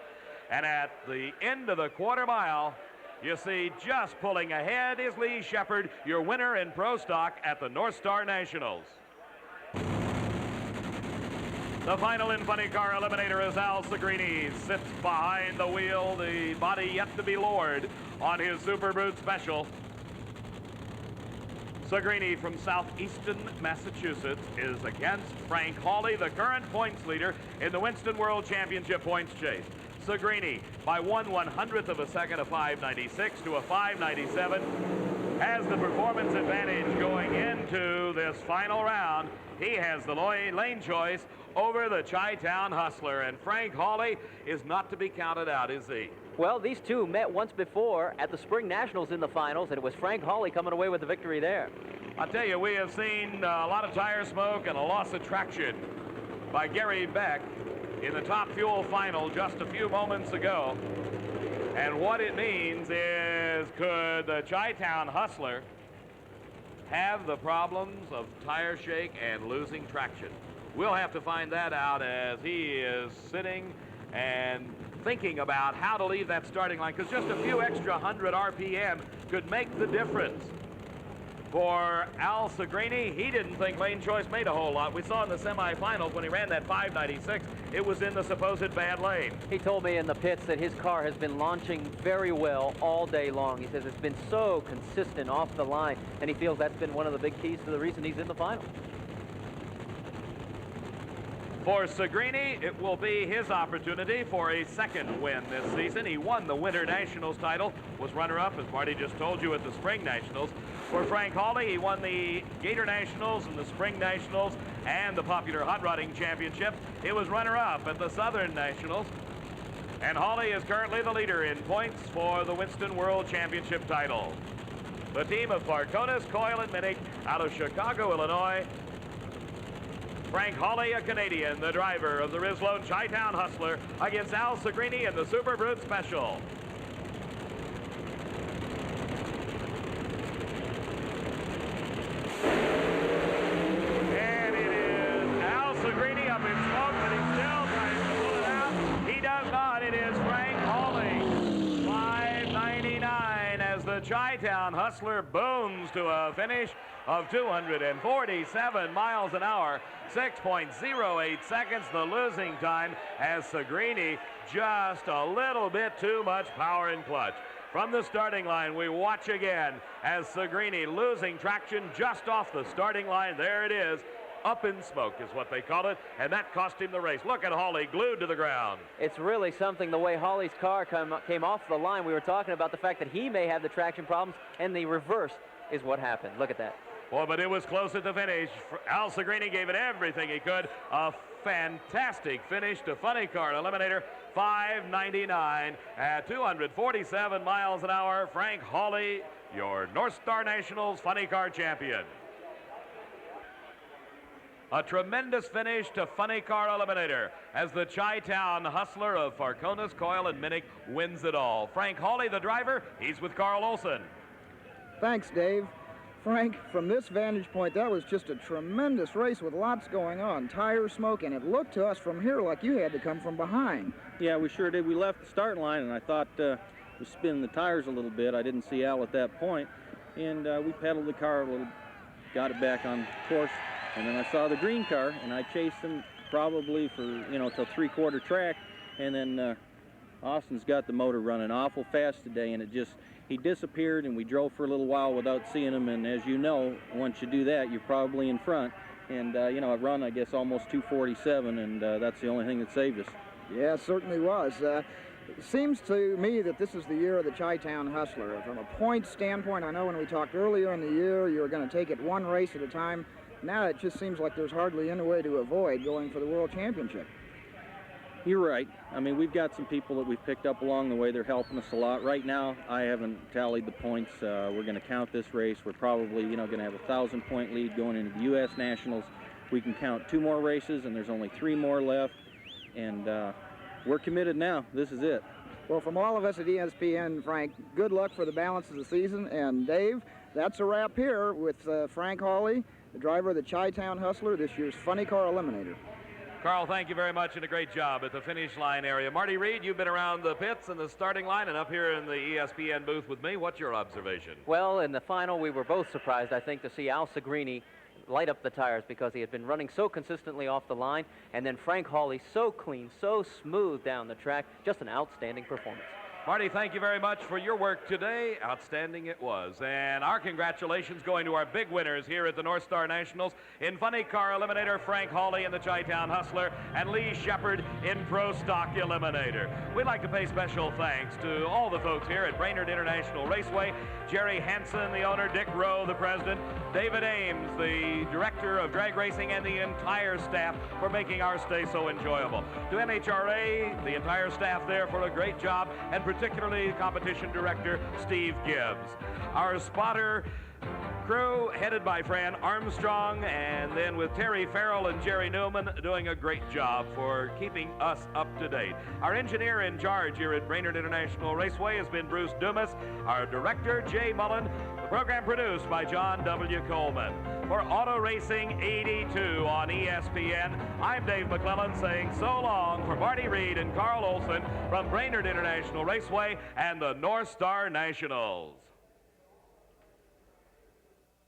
and at the end of the quarter mile, you see just pulling ahead is Lee Shepard, your winner in Pro Stock at the North Star Nationals. The final in Funny Car Eliminator is Al Segrini. Sits behind the wheel, the body yet to be lowered on his Super Brute Special. Segrini from southeastern Massachusetts is against Frank Hawley, the current points leader in the Winston World Championship points chase. Segrini, by 1/100th of a second, a 596 to a 597, has the performance advantage going into this final round. He has the lane choice over the Chi-Town Hustler, and Frank Hawley is not to be counted out, is he? Well, these two met once before at the Spring Nationals in the finals, and it was Frank Hawley coming away with the victory there. I'll tell you, we have seen a lot of tire smoke and a loss of traction by Gary Beck in the Top Fuel final just a few moments ago. And what it means is, could the Chi-Town Hustler have the problems of tire shake and losing traction? We'll have to find that out as he is sitting and thinking about how to leave that starting line, because just a few extra 100 RPM could make the difference. For Al Segrini, he didn't think lane choice made a whole lot. We saw in the semifinals when he ran that 596, it was in the supposed bad lane. He told me in the pits that his car has been launching very well all day long. He says it's been so consistent off the line, and he feels that's been one of the big keys to the reason he's in the final. For Segrini, it will be his opportunity for a second win this season. He won the Winter Nationals title, was runner-up, as Marty just told you, at the Spring Nationals. For Frank Hawley, he won the Gator Nationals and the Spring Nationals and the Popular Hot Rodding Championship. He was runner-up at the Southern Nationals. And Hawley is currently the leader in points for the Winston World Championship title. The team of Farconis, Coyle, and Minnick out of Chicago, Illinois. Frank Hawley, a Canadian, the driver of the Rislone Chi-Town Hustler, against Al Segrini in the Super Brute Special. And it is Al Segrini up in smoke, but he's still trying to pull it out. He does not. It is Frank Hawley. 5:99 as the Chi-Town Hustler booms to a finish of 247 miles an hour, 6.08 seconds, the losing time, as Segrini just a little bit too much power in clutch. From the starting line, we watch again as Segrini losing traction just off the starting line. There it is. Up in smoke is what they call it, and that cost him the race. Look at Hawley glued to the ground. It's really something the way Hawley's car came off the line. We were talking about the fact that he may have the traction problems, and the reverse is what happened. Look at that. Well, but it was close at the finish. Al Segrini gave it everything he could. A fantastic finish to Funny Car Eliminator. 5:99 at 247 miles an hour. Frank Hawley, your North Star Nationals Funny Car champion. A tremendous finish to Funny Car Eliminator as the Chi-Town Hustler of Farconis, Coyle, and Minnick wins it all. Frank Hawley, the driver, he's with Carl Olson. Thanks, Dave. Frank, from this vantage point, that was just a tremendous race with lots going on. Tire smoke, and it looked to us from here like you had to come from behind. Yeah, we sure did. We left the starting line, and I thought we spinning the tires a little bit. I didn't see Al at that point, and we pedaled the car a little, got it back on course, and then I saw the green car, and I chased him probably for, till three-quarter track, and then Austin's got the motor running awful fast today, and he disappeared, and we drove for a little while without seeing him, and as you know, once you do that, you're probably in front. And, I've run, I guess, almost 247, and that's the only thing that saved us. Yeah, it certainly was. It seems to me that this is the year of the Chi-Town Hustler. From a point standpoint, I know when we talked earlier in the year, you were going to take it one race at a time. Now it just seems like there's hardly any way to avoid going for the World Championship. You're right. I mean, we've got some people that we've picked up along the way. They're helping us a lot. Right now, I haven't tallied the points. We're going to count this race. We're probably, going to have a 1,000-point lead going into the U.S. Nationals. We can count 2 more races, and there's only 3 more left. And we're committed now. This is it. Well, from all of us at ESPN, Frank, good luck for the balance of the season. And Dave, that's a wrap here with Frank Hawley, the driver of the Chi-Town Hustler, this year's Funny Car Eliminator. Carl, thank you very much, and a great job at the finish line area. Marty Reed, you've been around the pits and the starting line and up here in the ESPN booth with me. What's your observation? Well, in the final, we were both surprised, I think, to see Al Segrini light up the tires because he had been running so consistently off the line, and then Frank Hawley so clean, so smooth down the track. Just an outstanding performance. Marty, thank you very much for your work today. Outstanding it was. And our congratulations going to our big winners here at the North Star Nationals in Funny Car Eliminator, Frank Hawley in the Chi-Town Hustler, and Lee Shepard in Pro Stock Eliminator. We'd like to pay special thanks to all the folks here at Brainerd International Raceway, Jerry Hansen, the owner, Dick Rowe, the president, David Ames, the director of drag racing, and the entire staff for making our stay so enjoyable. To NHRA, the entire staff there for a great job, and particularly competition director Steve Gibbs. Our spotter crew headed by Fran Armstrong, and then with Terry Farrell and Jerry Newman doing a great job for keeping us up to date. Our engineer in charge here at Brainerd International Raceway has been Bruce Dumas. Our director, Jay Mullen. The program produced by John W. Coleman. For Auto Racing 82 on ESPN, I'm Dave McClellan saying so long for Marty Reed and Carl Olson from Brainerd International Raceway and the North Star Nationals.